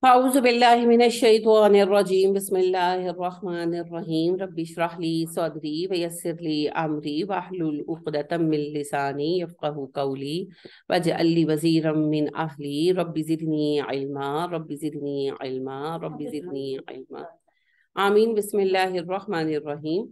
أعوذ بالله من الشيطان الرجيم بسم الله الرحمن الرحيم رب اشرح لي صدري ويسر لي أمري واحلل عقدة من لساني يفقهوا قولي واجعل لي وزيرا من أهلي رب زدني علما رب زدني علما رب زدني علما آمين بسم الله الرحمن الرحيم.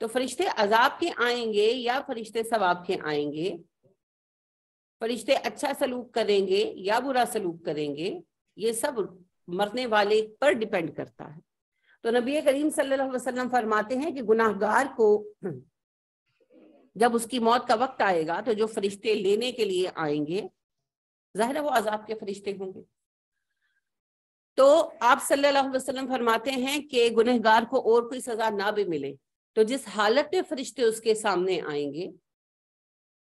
تو فرشتے عذاب کے آئیں گے یا فرشتے ثواب کے آئیں گے، فرشتے اچھا سلوک کریں گے یا برا سلوک کریں گے، یہ سب مرنے والے پر ڈیپینڈ کرتا ہے۔ تو نبی کریم صلی اللہ علیہ وسلم فرماتے ہیں کہ گناہ گار کو جب اس کی موت کا وقت آئے گا تو جو فرشتے لینے کے لیے آئیں گے، ظاہر ہے وہ عذاب کے فرشتے ہوں گے۔ تو آپ صلی اللہ علیہ وسلم فرماتے ہیں کہ گنہگار کو اور کوئی سزا نہ بھی ملے تو جس حالت میں فرشتے اس کے سامنے آئیں گے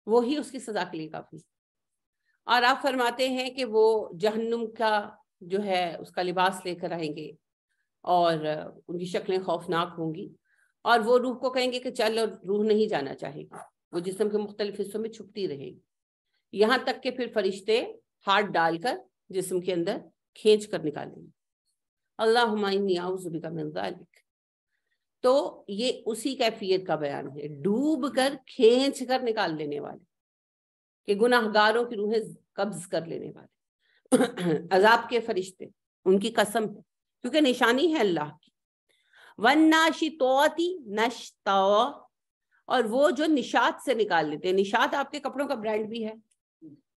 وہی اس کی سزا کے لیے کافی۔ اور آپ فرماتے ہیں کہ وہ جہنم کا جو ہے اس کا لباس لے کر آئیں گے اور ان کی شکلیں خوفناک ہوں گی، اور وہ روح کو کہیں گے کہ چل، اور روح نہیں جانا چاہے گی، وہ جسم کے مختلف حصوں میں چھپتی رہے گی، یہاں تک کہ پھر فرشتے ہاتھ ڈال کر جسم کے اندر کھینچ کر نکالیں گے۔ اللہم انی اعوذ بک من ذلک۔ تو یہ اسی کیفیت کا بیان ہے، ڈوب کر کھینچ کر نکال لینے والے، کہ گناہ گاروں کی روحیں قبض کر لینے والے عذاب کے فرشتے، ان کی قسم ہے، کیونکہ نشانی ہے اللہ کی۔ وَالنَّاشِطَاتِ نَشْطًا، اور وہ جو نشاط سے نکال لیتے ہیں۔ نشاط آپ کے کپڑوں کا برانڈ بھی ہے،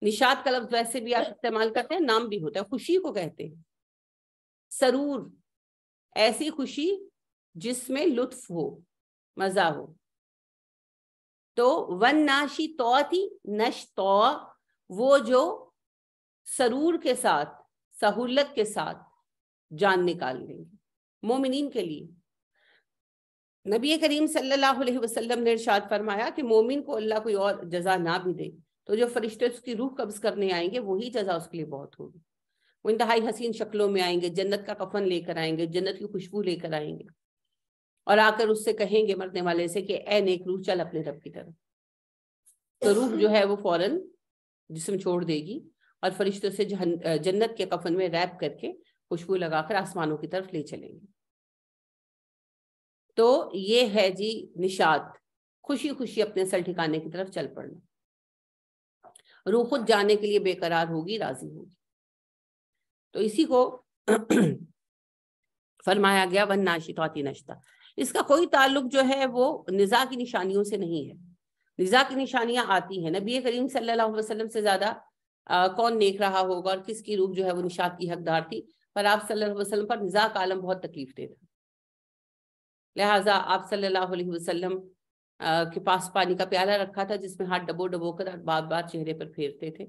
نشاط کا لفظ ویسے بھی آپ استعمال کرتے ہیں، نام بھی ہوتا ہے، خوشی کو کہتے ہیں۔ سرور، ایسی خوشی جس میں لطف ہو، مزہ ہو۔ تو وَالنَّاشِطَاتِ نَشْطًا، وہ جو سرور کے ساتھ، سہولت کے ساتھ جان نکال لیں گے مومنین کے لیے۔ نبی کریم صلی اللہ علیہ وسلم نے ارشاد فرمایا کہ مومن کو اللہ کوئی اور جزا نہ بھی دے تو جو فرشتے اس کی روح قبض کرنے آئیں گے وہی جزا اس کے لیے بہت ہوگی۔ وہ انتہائی حسین شکلوں میں آئیں گے، جنت کا کفن لے کر آئیں گے، جنت کی خوشبو لے کر آئیں گے، اور آ کر اس سے کہیں گے مرنے والے سے کہ اے نیک روح چل اپنے رب کی طرف۔ تو روح جو ہے وہ فوراً جسم چھوڑ دے گی اور فرشتوں سے جنت کے کفن میں ریپ کر کے خوشبو لگا کر آسمانوں کی طرف لے چلیں گے۔ تو یہ ہے جی نشاط، خوشی خوشی اپنے سر ٹھکانے کی طرف چل پڑنا۔ روح خود جانے کے لیے بے قرار ہوگی، راضی ہوگی۔ تو اسی کو فرمایا گیا وَالنَّاشِطَاتِ نَشْطًا۔ اس کا کوئی تعلق جو ہے وہ نزاع کی نشانیوں سے نہیں ہے۔ نزاع کی نشانیاں آتی ہیں، نبی کریم صلی اللہ علیہ وسلم سے زیادہ کون نیک رہا ہوگا اور کس کی روح جو ہے وہ نشاط کی حقدار تھی، پر آپ صلی اللہ علیہ وسلم پر نزاع کا عالم بہت تکلیف دے تھا، لہٰذا آپ صلی اللہ علیہ وسلم کے پاس پانی کا پیالہ رکھا تھا جس میں ہاتھ ڈبو ڈبو کر بار بار چہرے پر پھیرتے تھے۔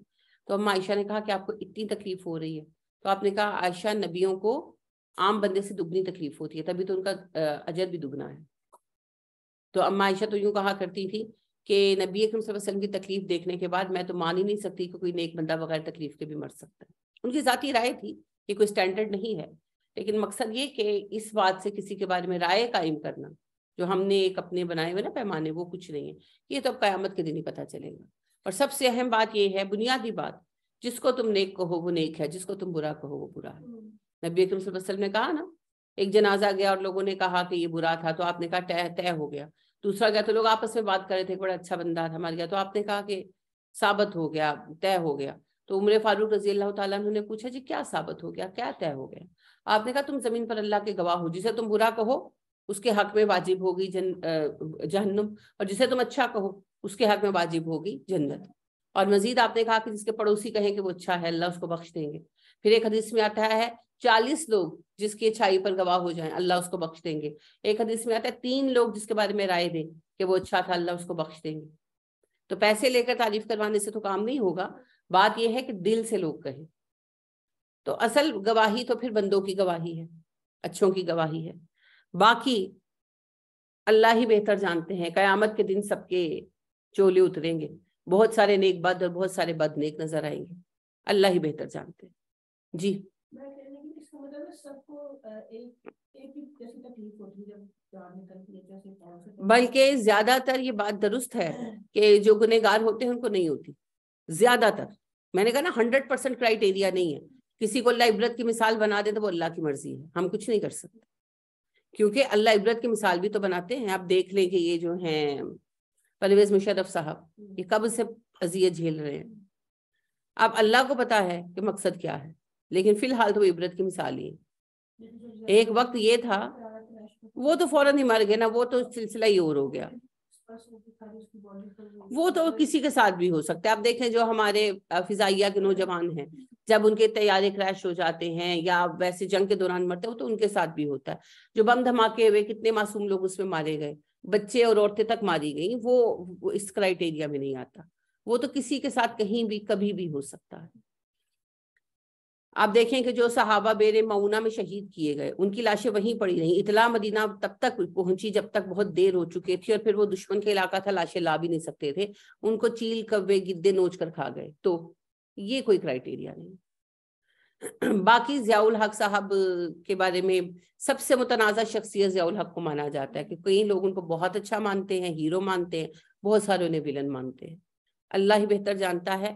تو اما عائشہ نے کہا کہ آپ کو اتنی تکلیف ہو رہی ہے؟ تو آپ نے کہا عائشہ، نبیوں کو عام بندے سے دگنی تکلیف ہوتی ہے، تبھی تو ان کا اجر بھی دگنا ہے۔ تو اما عائشہ تو یوں کہا کرتی تھی کہ نبی اکرم صلی اللہ علیہ وسلم کی تکلیف دیکھنے کے بعد میں تو مان ہی نہیں سکتی کہ کوئی نیک بندہ بغیر تکلیف کے بھی مر سکتا ہے۔ ان کی ذاتی رائے تھی، یہ کوئی سٹینڈرڈ نہیں ہے، لیکن مقصد یہ کہ اس بات سے کسی کے بارے میں رائے قائم کرنا جو ہم نے ایک اپنے بنائے ہوئے نا پیمانے، وہ کچھ نہیں ہے، یہ تو اب قیامت کے دن ہی پتہ چلے گا۔ اور سب سے اہم بات یہ ہے، بنیادی بات، جس کو تم نیک کہو وہ نیک ہے، جس کو تم برا کہو وہ برا ہے۔ نبی اکرم صلی اللہ علیہ وسلم نے کہا نا، ایک جنازہ گیا اور لوگوں نے کہا کہ یہ برا تھا، تو آپ نے کہا طے ہو گیا۔ دوسرا گیا تو لوگ آپس میں بات کر رہے تھے کہ بڑا اچھا بندہ تھا، مر گیا، تو آپ نے کہا کہ ثابت ہو گیا، طے ہو گیا۔ تو عمر فاروق رضی اللہ تعالیٰ عنہ نے پوچھا جی کیا ثابت ہو گیا، کیا طے ہو گیا؟ آپ نے کہا تم زمین پر اللہ کے گواہ ہو، جسے تم برا کہو اس کے حق میں واجب ہوگی جہنم، اور جسے تم اچھا کہو اس کے حق میں واجب ہوگی جنت۔ اور مزید آپ نے کہا کہ جس کے پڑوسی کہیں کہ وہ اچھا ہے اللہ اس کو بخش دیں گے۔ پھر ایک حدیث میں آتا ہے 40 لوگ جس کی اچھائی پر گواہ ہو جائیں اللہ اس کو بخش دیں گے۔ ایک حدیث میں آتا ہے 3 لوگ جس کے بارے میں رائے دیں کہ وہ اچھا تھا اللہ اس کو بخش دیں گے۔ تو پیسے لے کر تعریف کروانے سے تو کام نہیں ہوگا، بات یہ ہے کہ دل سے لوگ کہیں۔ تو اصل گواہی تو پھر بندوں کی گواہی ہے، اچھوں کی گواہی ہے، باقی اللہ ہی بہتر جانتے ہیں۔ قیامت کے دن سب کے چولے اتریں گے، بہت سارے نیک بد اور بہت سارے بد نیک نظر آئیں گے، اللہ ہی بہتر جانتے ہیں۔ جی بلکہ زیادہ تر یہ بات درست ہے کہ جو گنہگار ہوتے ہیں ان کو نہیں ہوتی، زیادہ تر۔ میں نے کہا نا 100% کرائٹیریا نہیں ہے، کسی کو اللہ عبرت کی مثال بنا دے تو وہ اللہ کی مرضی ہے، ہم کچھ نہیں کر سکتے، کیونکہ اللہ عبرت کی مثال بھی تو بناتے ہیں۔ آپ دیکھ لیں کہ یہ جو ہیں پرویز مشرف صاحب، یہ کب سے اذیت جھیل رہے ہیں، اب اللہ کو پتا ہے کہ مقصد کیا ہے، لیکن فی الحال تو وہ عبرت کی مثال ہی ہے۔ ایک وقت یہ تھا وہ تو فوراً ہی مر گئے نا, وہ تو سلسلہ ہی اور ہو گیا. وہ تو کسی کے ساتھ بھی ہو سکتا ہے. آپ دیکھیں جو ہمارے فضائیہ کے نوجوان ہیں, جب ان کے طیارے کریش ہو جاتے ہیں یا ویسے جنگ کے دوران مرتے ہیں, وہ تو ان کے ساتھ بھی ہوتا ہے. جو بم دھماکے ہوئے, کتنے معصوم لوگ اس میں مارے گئے, بچے اور عورتیں تک ماری گئیں, وہ اس کرائٹیریا میں نہیں آتا. وہ تو کسی کے ساتھ کہیں بھی کبھی بھی ہو سکتا ہے. آپ دیکھیں کہ جو صحابہ بیر معونہ میں شہید کیے گئے, ان کی لاشیں وہیں پڑی رہیں. اطلاع مدینہ تب تک پہنچی جب تک بہت دیر ہو چکی تھی, اور پھر وہ دشمن کے علاقہ تھا, لاشیں لا بھی نہیں سکتے تھے. ان کو چیل کوے گدے نوچ کر کھا گئے. تو یہ کوئی کرائٹیریا نہیں. باقی ضیاء الحق صاحب کے بارے میں سب سے متنازع شخصیت ضیاء الحق کو مانا جاتا ہے, کہ کئی لوگ ان کو بہت اچھا مانتے ہیں, ہیرو مانتے ہیں, بہت سارے انہیں ویلن مانتے ہیں. اللہ ہی بہتر جانتا ہے.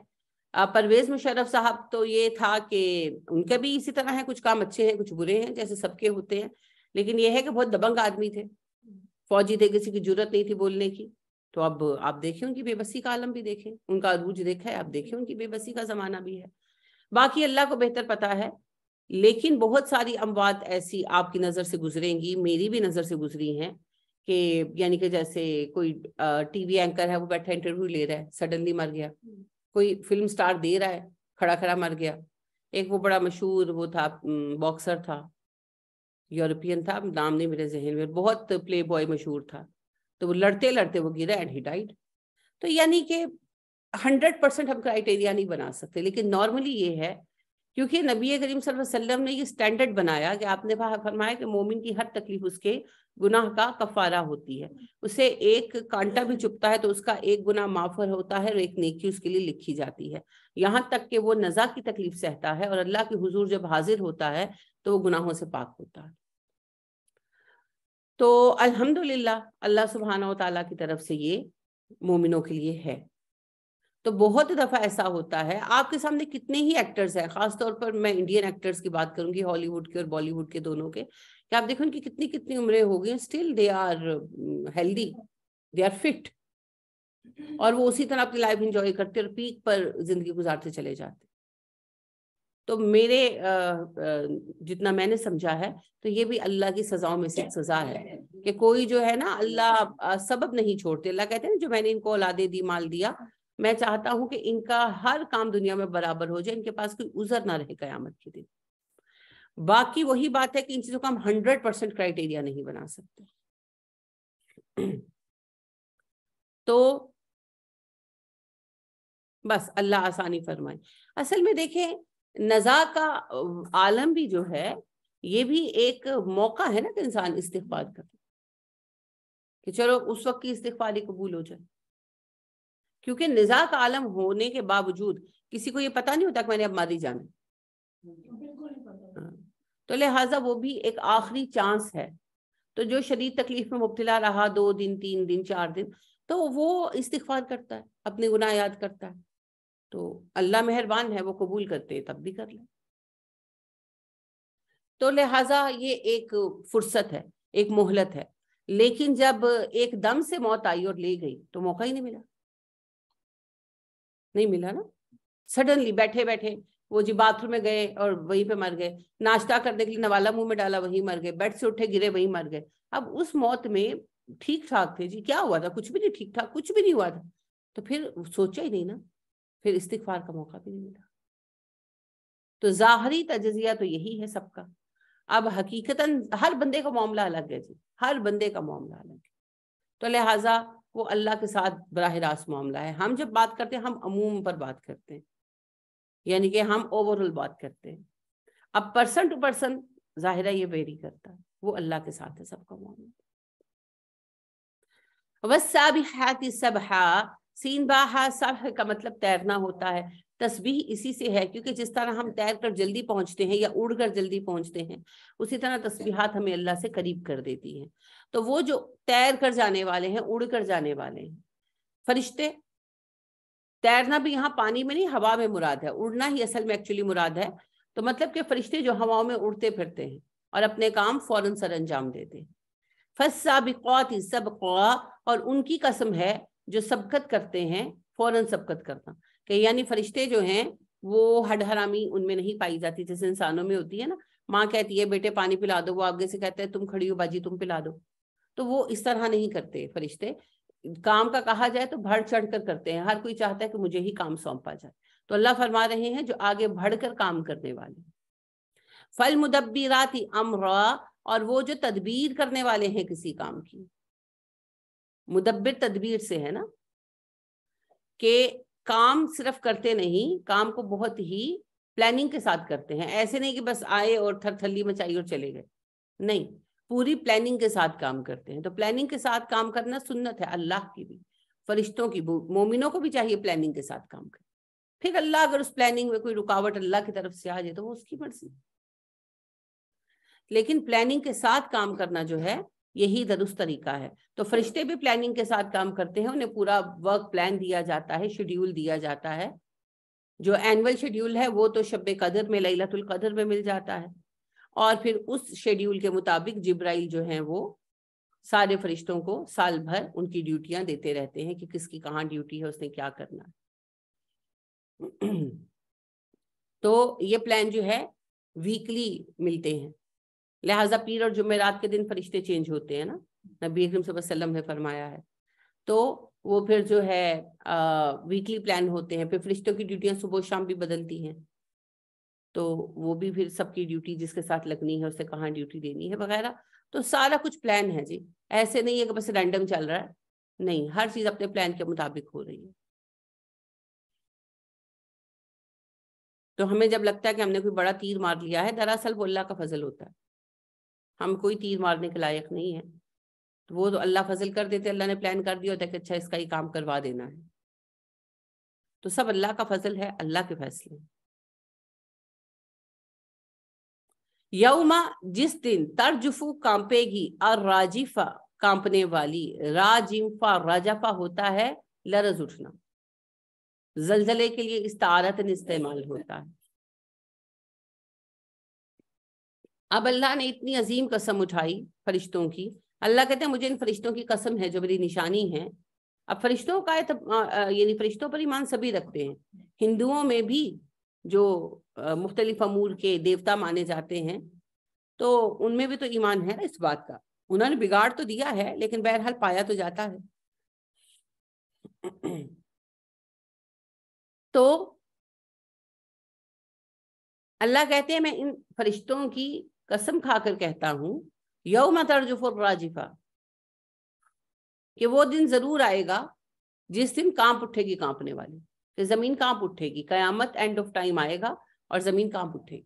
پرویز مشرف صاحب تو یہ تھا کہ ان کے بھی اسی طرح ہیں, کچھ کام اچھے ہیں کچھ برے ہیں, جیسے سب کے ہوتے ہیں. لیکن یہ ہے کہ بہت دبنگ آدمی تھے, فوجی تھے, کسی کی جرت نہیں تھی بولنے کی. تو اب آپ دیکھیں ان کی بے بسی کا عالم بھی دیکھیں, ان کا عروج دیکھا ہے, آپ دیکھیں ان کی بے بسی کا زمانہ بھی ہے. باقی اللہ کو بہتر پتا ہے. لیکن بہت ساری اموات ایسی آپ کی نظر سے گزریں گی, میری بھی نظر سے گزری ہیں, کہ یعنی کہ جیسے کوئی ٹی وی اینکر ہے, وہ بیٹھا انٹرویو لے رہا ہے, سڈنلی مر گیا. کوئی فلم سٹار دے رہا ہے, کھڑا کھڑا مر گیا. ایک وہ بڑا مشہور وہ تھا, باکسر تھا, یورپین تھا, نام نہیں میرے ذہن میں, بہت پلے بوائے مشہور تھا. تو وہ لڑتے لڑتے وہ گرا اینڈ ہی ڈائیڈ. تو یعنی کہ 100% ہم کرائٹیریا نہیں بنا سکتے. لیکن نارملی یہ ہے, کیونکہ نبی کریم صلی اللہ علیہ وسلم نے یہ سٹینڈرڈ بنایا کہ آپ نے فرمایا کہ مومن کی ہر تکلیف اس کے گناہ کا کفارہ ہوتی ہے. اسے ایک کانٹا بھی چپتا ہے تو اس کا ایک گناہ معاف ہوتا ہے, اور ایک نیکی اس کے لیے لکھی جاتی ہے, یہاں تک کہ وہ نزا کی تکلیف سہتا ہے, اور اللہ کے حضور جب حاضر ہوتا ہے تو وہ گناہوں سے پاک ہوتا ہے. تو الحمدللہ اللہ سبحانہ و تعالیٰ کی طرف سے یہ مومنوں کے لیے ہے. تو بہت دفعہ ایسا ہوتا ہے, آپ کے سامنے کتنے ہی ایکٹرز ہیں, خاص طور پر میں انڈین ایکٹرز کی بات کروں گی, ہالی ووڈ کے اور بالی ووڈ کے دونوں کے, کہ آپ دیکھیں ان کی کتنی عمریں ہو گئی, still they are healthy, they are fit, اور وہ اسی طرح اپنی لائف انجوائے کرتے اور پیک پر زندگی گزارتے چلے جاتے. تو میرے جتنا میں نے سمجھا ہے, تو یہ بھی اللہ کی سزاؤں میں سے ایک سزا ہے, کہ کوئی جو ہے نا, اللہ سبب نہیں چھوڑتے. اللہ کہتے ہیں نا, جو میں نے ان کو اولادیں دی, مال دیا, میں چاہتا ہوں کہ ان کا ہر کام دنیا میں برابر ہو جائے, ان کے پاس کوئی عذر نہ رہے قیامت کے دن. باقی وہی بات ہے کہ ان چیزوں کا ہم 100% کرائٹیریا نہیں بنا سکتے. تو بس اللہ آسانی فرمائے. اصل میں دیکھیں, نزا کا عالم بھی جو ہے, یہ بھی ایک موقع ہے نا کہ انسان استغفار کرے, کہ چلو اس وقت کی استغفار ہی قبول ہو جائے. کیونکہ نزا کا عالم ہونے کے باوجود کسی کو یہ پتہ نہیں ہوتا کہ میں نے اب ماری جانا, تو لہٰذا وہ بھی ایک آخری چانس ہے. تو جو شدید تکلیف میں مبتلا رہا 2 دن 3 دن 4 دن, تو وہ استغفار کرتا ہے, اپنے گناہ یاد کرتا ہے, تو اللہ مہربان ہے, وہ قبول کرتے تب بھی کر لیں. تو لہٰذا یہ ایک فرصت ہے, ایک مہلت ہے. لیکن جب ایک دم سے موت آئی اور لے گئی تو موقع ہی نہیں ملا نا. سڈنلی بیٹھے بیٹھے وہ جی باتھ روم میں گئے اور وہیں پہ مر گئے, ناشتہ کرنے کے لیے نوالا منہ میں ڈالا وہیں مر گئے, بیڈ سے اٹھے گرے وہیں مر گئے. اب اس موت میں ٹھیک ٹھاک تھے جی, کیا ہوا تھا, کچھ بھی نہیں ٹھیک ٹھاک, کچھ بھی نہیں ہوا تھا. تو پھر سوچا ہی نہیں نا, پھر استغفار کا موقع بھی نہیں ملا. تو ظاہری تجزیہ تو یہی ہے سب کا. اب حقیقتاً ہر بندے کا معاملہ الگ ہے جی, ہر بندے کا معاملہ الگ ہے. تو لہٰذا وہ اللہ کے ساتھ براہ راست معاملہ ہے. ہم جب بات کرتے ہیں ہم عموم پر بات کرتے ہیں, یعنی کہ ہم اوور آل بات کرتے ہیں. اب پرسن ٹو پرسن ظاہرہ یہ ویری کرتا ہے, وہ اللہ کے ساتھ ہے سب کا معاملہ. وَالسَّابِحَاتِ سَبْحًا, سین باہا, سبح کا مطلب تیرنا ہوتا ہے. تسبیح اسی سے ہے, کیونکہ جس طرح ہم تیر کر جلدی پہنچتے ہیں یا اڑ کر جلدی پہنچتے ہیں, اسی طرح تسبیحات ہمیں اللہ سے قریب کر دیتی ہیں. تو وہ جو تیر کر جانے والے ہیں, اڑ کر جانے والے ہیں, فرشتے, تیرنا بھی یہاں پانی میں نہیں ہوا میں مراد ہے, اڑنا ہی اصل میں ایکچولی مراد ہے. تو مطلب کہ فرشتے جو ہواؤں میں اڑتے پھرتے ہیں اور اپنے کام فوراً سر انجام دیتے ہیں. فَالسَّابِقَاتِ سَبْقًا, اور ان کی قسم ہے جو سبقت کرتے ہیں, فوراً سبقت کرنا, کہ یعنی فرشتے جو ہیں وہ ہڈ حرامی ان میں نہیں پائی جاتی جیسے انسانوں میں ہوتی ہے نا, ماں کہتی ہے بیٹے پانی پلا دو، وہ آگے سے کہتے ہیں تم کھڑی ہو باجی تم پلا دو. تو وہ اس طرح نہیں کرتے فرشتے. کام کا کہا جائے تو بڑھ چڑھ کر کرتے ہیں، ہر کوئی چاہتا ہے کہ مجھے ہی کام سونپا جائے. تو اللہ فرما رہے ہیں جو آگے بڑھ کر کام کرنے والے. فالمدبرات امرا، اور وہ جو تدبیر کرنے والے ہیں کسی کام کی. مدبر تدبیر سے ہے نا، کہ کام صرف کرتے نہیں، کام کو بہت ہی پلاننگ کے ساتھ کرتے ہیں. ایسے نہیں کہ بس آئے اور تھر تھلی مچائی اور چلے گئے، نہیں، پوری پلاننگ کے ساتھ کام کرتے ہیں. تو پلاننگ کے ساتھ کام کرنا سنت ہے اللہ کی بھی، فرشتوں کی، مومنوں کو بھی چاہیے پلاننگ کے ساتھ کام کرے. پھر اللہ اگر اس پلاننگ میں کوئی رکاوٹ اللہ کی طرف سے آ جائے تو وہ اس کی مرضی. لیکن پلاننگ کے ساتھ کام کرنا جو ہے یہی درست طریقہ ہے. تو فرشتے بھی پلاننگ کے ساتھ کام کرتے ہیں، انہیں پورا ورک پلان دیا جاتا ہے، شیڈیول دیا جاتا ہے. جو اینول شیڈیول ہے وہ تو شب قدر میں، لیلۃ القدر میں مل جاتا ہے، اور پھر اس شیڈیول کے مطابق جبرائیل جو ہیں وہ سارے فرشتوں کو سال بھر ان کی ڈیوٹیاں دیتے رہتے ہیں کہ کس کی کہاں ڈیوٹی ہے، اس نے کیا کرنا ہے. تو یہ پلان جو ہے ویکلی ملتے ہیں، لہٰذا پیر اور جمعرات کے دن فرشتے چینج ہوتے ہیں نا، نبی اکرم صلی اللہ علیہ وسلم نے فرمایا ہے. تو وہ پھر جو ہے ویکلی پلان ہوتے ہیں. پھر فرشتوں کی ڈیوٹیاں صبح و شام بھی بدلتی ہیں، تو وہ بھی پھر سب کی ڈیوٹی جس کے ساتھ لگنی ہے اسے کہاں ڈیوٹی دینی ہے وغیرہ. تو سارا کچھ پلان ہے جی، ایسے نہیں ہے کہ بس رینڈم چل رہا ہے، نہیں، ہر چیز اپنے پلان کے مطابق ہو رہی ہے. تو ہمیں جب لگتا ہے کہ ہم نے کوئی بڑا تیر مار لیا ہے، دراصل وہ اللہ کا فضل ہوتا ہے. ہم کوئی تیر مارنے کے لائق نہیں ہے، تو وہ تو اللہ فضل کر دیتے، اللہ نے پلان کر دیا ہوتا ہے کہ اچھا اس کا ہی کام کروا دینا ہے. تو سب اللہ کا فضل ہے، اللہ کے فیصلے. یوما، جس دن، ترجفو کانپے گی، اور راجفہ کانپنے والی، راجفہ راجفہ ہوتا ہے لرز اٹھنا، زلزلے کے لیے استعارت استعمال ہوتا ہے. اب اللہ نے اتنی عظیم قسم اٹھائی فرشتوں کی. اللہ کہتے ہیں مجھے ان فرشتوں کی قسم ہے جو میری نشانی ہے. اب فرشتوں کا یعنی فرشتوں پر ایمان سبھی رکھتے ہیں. ہندوؤں میں بھی جو مختلف امور کے دیوتا مانے جاتے ہیں تو ان میں بھی تو ایمان ہے نا اس بات کا. انہوں نے بگاڑ تو دیا ہے لیکن بہرحال پایا تو جاتا ہے. تو اللہ کہتے ہیں میں ان فرشتوں کی قسم کھا کر کہتا ہوں، یوم ترجف الراجفہ، کہ وہ دن ضرور آئے گا جس دن کانپ اٹھے گی کانپنے والی، کہ زمین کانپ اٹھے گی. قیامت اینڈ آف ٹائم آئے گا اور زمین کانپ اٹھے گی.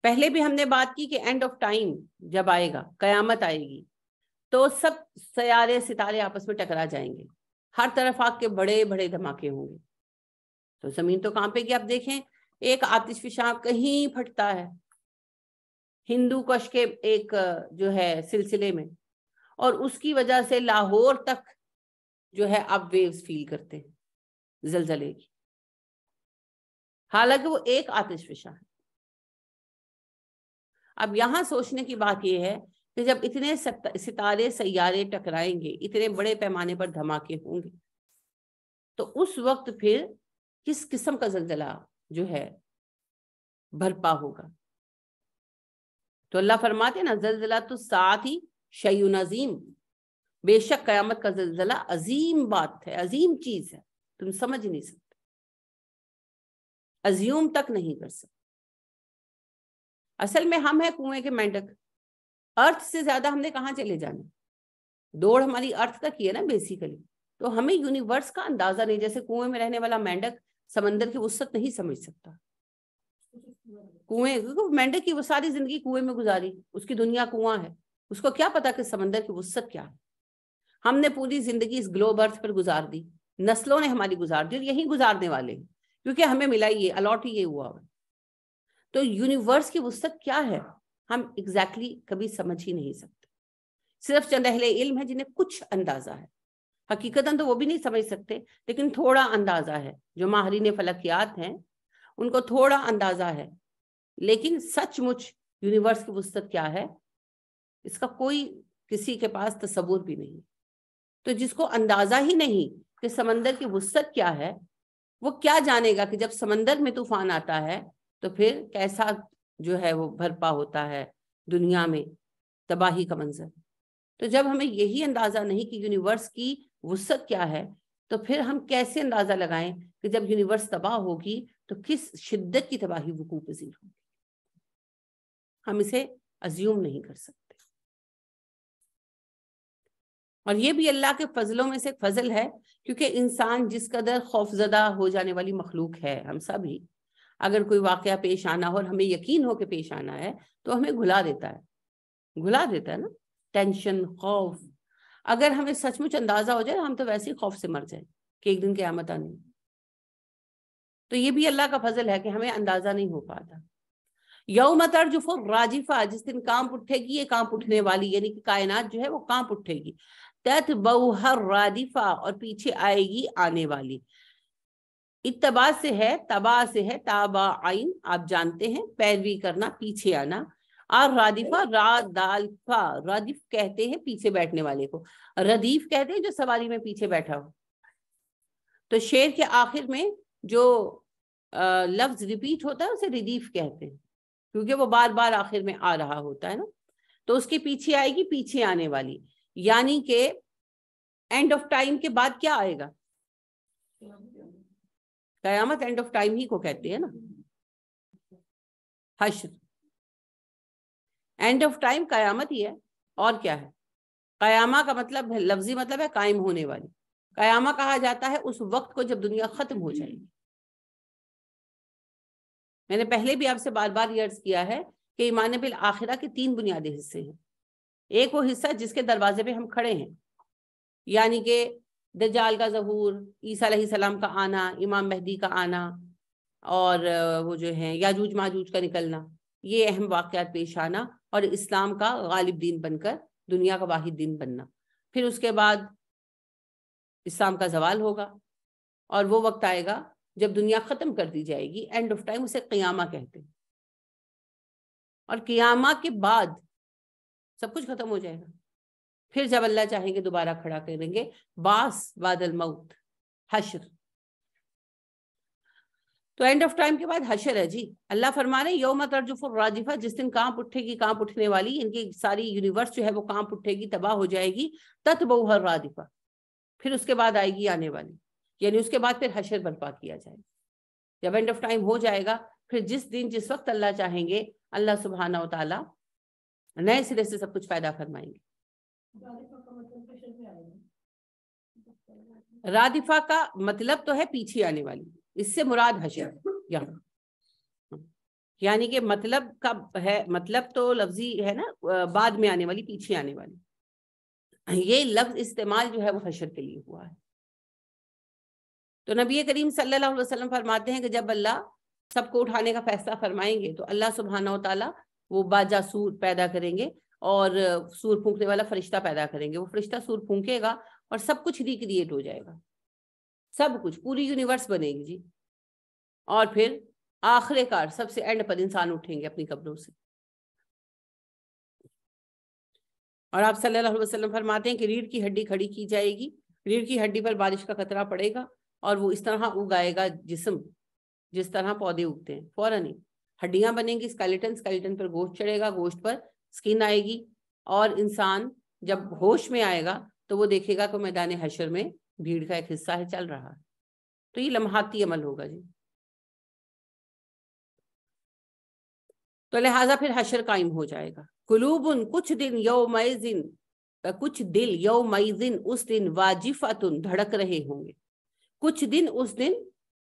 پہلے بھی ہم نے بات کی کہ اینڈ آف ٹائم جب آئے گا، قیامت آئے گی، تو سب سیارے ستارے آپس میں ٹکرا جائیں گے، ہر طرف آگ کے بڑے بڑے دھماکے ہوں گے، تو زمین تو کانپے گی. اب دیکھیں ایک آتش فشاں کہیں پھٹتا ہے ہندو کش کے ایک جو ہے سلسلے میں، اور اس کی وجہ سے لاہور تک جو ہے اب ویوز فیل کرتے ہیں زلزلے کی، حالانکہ وہ ایک آتش فشاں ہے. اب یہاں سوچنے کی بات یہ ہے کہ جب اتنے ستارے سیارے ٹکرائیں گے، اتنے بڑے پیمانے پر دھماکے ہوں گے، تو اس وقت پھر کس قسم کا زلزلہ جو ہے برپا ہوگا. تو اللہ فرماتے ہیں نا، زلزلہ تو ساتھ ہی شیء عظیم، بے شک قیامت کا زلزلہ عظیم بات ہے، عظیم چیز ہے، تم سمجھ نہیں سکتے، ازیوم تک نہیں کر سکتے. اصل میں ہم ہیں کنویں کے مینڈک، ارتھ سے زیادہ ہم نے کہاں چلے جانا، دوڑ ہماری ارتھ تک ہی ہے نا بیسیکلی. تو ہمیں یونیورس کا اندازہ نہیں، جیسے کنویں میں رہنے والا مینڈک سمندر کی وسعت نہیں سمجھ سکتا. کنویں، مینڈک کی وہ ساری زندگی کنویں میں گزاری، اس کی دنیا کنواں ہے، اس کو کیا پتا کہ سمندر کی وسعت کیا ہے. ہم نے پوری زندگی اس گلوب ارتھ پر گزار دی، نسلوں نے ہماری گزار دی، اور یہی گزارنے والے ہیں کیونکہ ہمیں ملا یہ الاٹ ہی یہ ہوا. تو یونیورس کی وسعت کیا ہے ہم ایگزیکٹلی کبھی سمجھ ہی نہیں سکتے. صرف چند اہل علم ہے جنہیں کچھ اندازہ ہے، حقیقتاً تو وہ بھی نہیں سمجھ سکتے، لیکن تھوڑا اندازہ ہے. جو ماہرین فلکیات ہیں ان کو تھوڑا اندازہ ہے، لیکن سچ مچ یونیورس کی وسعت کیا ہے اس کا کوئی کسی کے پاس تصور بھی نہیں. تو جس کو اندازہ ہی نہیں کہ سمندر کی وسعت کیا ہے، وہ کیا جانے گا کہ جب سمندر میں طوفان آتا ہے تو پھر کیسا جو ہے وہ بھرپا ہوتا ہے دنیا میں تباہی کا منظر۔ تو جب ہمیں یہی اندازہ نہیں کہ یونیورس کی وسعت کیا ہے، تو پھر ہم کیسے اندازہ لگائیں کہ جب یونیورس تباہ ہوگی تو کس شدت کی تباہی وقوع پذیر ہوگی؟ ہم اسے ازیوم نہیں کر سکتے۔ اور یہ بھی اللہ کے فضلوں میں سے فضل ہے، کیونکہ انسان جس قدر خوفزدہ ہو جانے والی مخلوق ہے، ہم سب ہی، اگر کوئی واقعہ پیش آنا ہو اور ہمیں یقین ہو کہ پیش آنا ہے تو ہمیں گھلا دیتا ہے نا، ٹینشن، خوف۔ اگر ہمیں سچ مچ اندازہ ہو جائے ہم تو ویسے ہی خوف سے مر جائیں کہ ایک دن قیامت آنی۔ تو یہ بھی اللہ کا فضل ہے کہ ہمیں اندازہ نہیں ہو پاتا۔ یوم ترجف الراجفہ، جس دن کانپ اٹھے گی، یہ کانپ اٹھنے والی، یعنی کہ کائنات جو ہے وہ کانپ اٹھے گی۔ تتبعها الرادفہ، اور پیچھے آئے گی آنے والی۔ اتباع سے ہے، تباع سے ہے، تابع عین، آپ جانتے ہیں، پیروی کرنا، پیچھے آنا۔ اور رادفہ، رادالفہ، رادف کہتے ہیں پیچھے بیٹھنے والے کو، ردیف کہتے ہیں جو سواری میں پیچھے بیٹھا ہو۔ تو شعر کے آخر میں جو لفظ ریپیٹ ہوتا ہے اسے ردیف کہتے ہیں، کیونکہ وہ بار بار آخر میں آ رہا ہوتا ہے نا۔ تو اس کے پیچھے آئے گی، پیچھے آنے والی، یعنی کہ اینڈ آف ٹائم کے بعد کیا آئے گا؟ قیامت اینڈ آف ٹائم ہی کو کہتے ہیں نا، حشر۔ اینڈ آف ٹائم قیامت ہی ہے، اور کیا ہے؟ قیامہ کا مطلب ہے، لفظی مطلب ہے قائم ہونے والی۔ قیامہ کہا جاتا ہے اس وقت کو جب دنیا ختم ہو جائے گی۔ میں نے پہلے بھی آپ سے بار بار یہ عرض کیا ہے کہ ایمان بالآخرہ کے 3 بنیادی حصے ہیں۔ ایک وہ حصہ جس کے دروازے پہ ہم کھڑے ہیں، یعنی کہ دجال کا ظہور، عیسیٰ علیہ السلام کا آنا، امام مہدی کا آنا، اور وہ جو ہے یاجوج ماجوج کا نکلنا، یہ اہم واقعات پیش آنا، اور اسلام کا غالب دین بن کر دنیا کا واحد دین بننا۔ پھر اس کے بعد اسلام کا زوال ہوگا، اور وہ وقت آئے گا جب دنیا ختم کر دی جائے گی، اینڈ آف ٹائم، اسے قیامہ کہتے ہیں۔ اور قیامہ کے بعد سب کچھ ختم ہو جائے گا، پھر جب اللہ چاہیں گے دوبارہ کھڑا کریں گے، باس بعد الموت، حشر۔ تو اینڈ آف ٹائم کے بعد حشر ہے جی۔ اللہ فرما رہے ہیں یوم ترجف الراجفہ، جس دن کانپ اٹھے گی، کانپ اٹھنے والی، ان کی ساری یونیورس جو ہے وہ کانپ اٹھے گی، تباہ ہو جائے گی۔ تتبعها الرادفہ، پھر اس کے بعد آئے گی آنے والی، یعنی اس کے بعد پھر حشر برپا کیا جائے گا۔ جب اینڈ آف ٹائم ہو جائے گا، پھر جس دن جس وقت اللہ چاہیں گے، اللہ سبحانہ و تعالی نئے سرے سے سب کچھ پیدا فرمائیں گے۔ رادفہ کا مطلب تو ہے پیچھے آنے والی، اس سے مراد حشر یہاں، یعنی کہ مطلب کا ہے، مطلب تو لفظی ہے نا، بعد میں آنے والی، پیچھے آنے والی، یہ لفظ استعمال جو ہے وہ حشر کے لیے ہوا ہے۔ تو نبی کریم صلی اللہ علیہ وسلم فرماتے ہیں کہ جب اللہ سب کو اٹھانے کا فیصلہ فرمائیں گے تو اللہ سبحانہ و تعالیٰ وہ باجا سور پیدا کریں گے، اور سور پھونکنے والا فرشتہ پیدا کریں گے۔ وہ فرشتہ سور پھونکے گا اور سب کچھ ریکریٹ ہو جائے گا، سب کچھ، پوری یونیورس بنے گی جی۔ اور پھر آخر کار سب سے اینڈ پر انسان اٹھیں گے اپنی قبروں سے۔ اور آپ صلی اللہ علیہ وسلم فرماتے ہیں کہ ریڑھ کی ہڈی کھڑی کی جائے گی، ریڑھ کی ہڈی پر بارش کا قطرہ پڑے گا، اور وہ اس طرح اگائے گا جسم جس طرح پودے اگتے ہیں، فوراً ہی ہڈیاں بنیں گی، اسکیلیٹن پر گوشت چڑھے گا، گوشت پر سکن آئے گی، اور انسان جب ہوش میں آئے گا تو وہ دیکھے گا کہ میدان حشر میں بھیڑ کا ایک حصہ ہے چل رہا ہے۔ تو یہ لمحاتی عمل ہوگا جی۔ تو لہٰذا پھر حشر قائم ہو جائے گا۔ قلوبن، کچھ دل، یومئذ اس دن، واجفتن دھڑک رہے ہوں گے، کچھ دن اس دن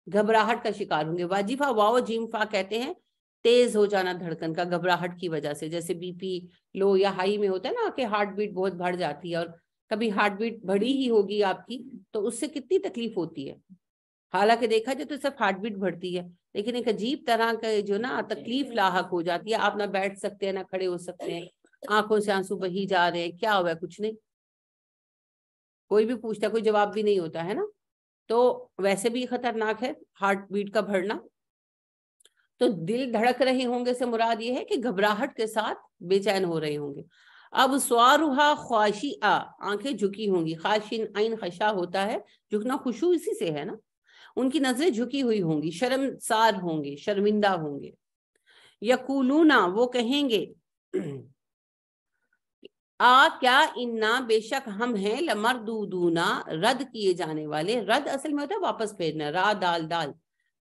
گھبراہٹ کا شکار ہوں گے۔ واجفہ واو جیم فا کہتے ہیں تیز ہو جانا دھڑکن کا، گھبراہٹ کی وجہ سے، جیسے بی پی لو یا ہائی میں ہوتا ہے نا کہ ہارٹ بیٹ بہت بڑھ جاتی ہے، اور کبھی ہارٹ بیٹ بڑھی ہی ہوگی آپ کی تو اس سے کتنی تکلیف ہوتی ہے۔ حالانکہ دیکھا جائے تو صرف ہارٹ بیٹ بڑھتی ہے، لیکن ایک عجیب طرح کا جو نا تکلیف لاحق ہو جاتی ہے، آپ نہ بیٹھ سکتے ہیں نہ کھڑے ہو سکتے ہیں، آنکھوں سے آنسو بہی جا رہے ہیں، کیا ہوا ہے؟ کچھ نہیں، کوئی بھی پوچھتا، کوئی جواب بھی نہیں ہوتا ہے نا۔ تو ویسے بھی خطرناک ہے ہارٹ بیٹ کا بڑھنا۔ تو دل دھڑک رہے ہوں گے سے مراد یہ ہے کہ گھبراہٹ کے ساتھ بے چین ہو رہے ہوں گے۔ اب سوارھا خاشعہ، آنکھیں جھکی ہوں گی، خاشن عین خشا ہوتا ہے جھکنا، خشوع اسی سے ہے نا۔ ان کی نظریں جھکی ہوئی ہوں گی، شرمسار ہوں گے، شرمندہ ہوں گے. یقولونا وہ کہیں گے کیا انا بے شک ہم ہیں لمردودونا رد کیے جانے والے. رد اصل میں ہوتا ہے واپس پھیرنا، را دال دال.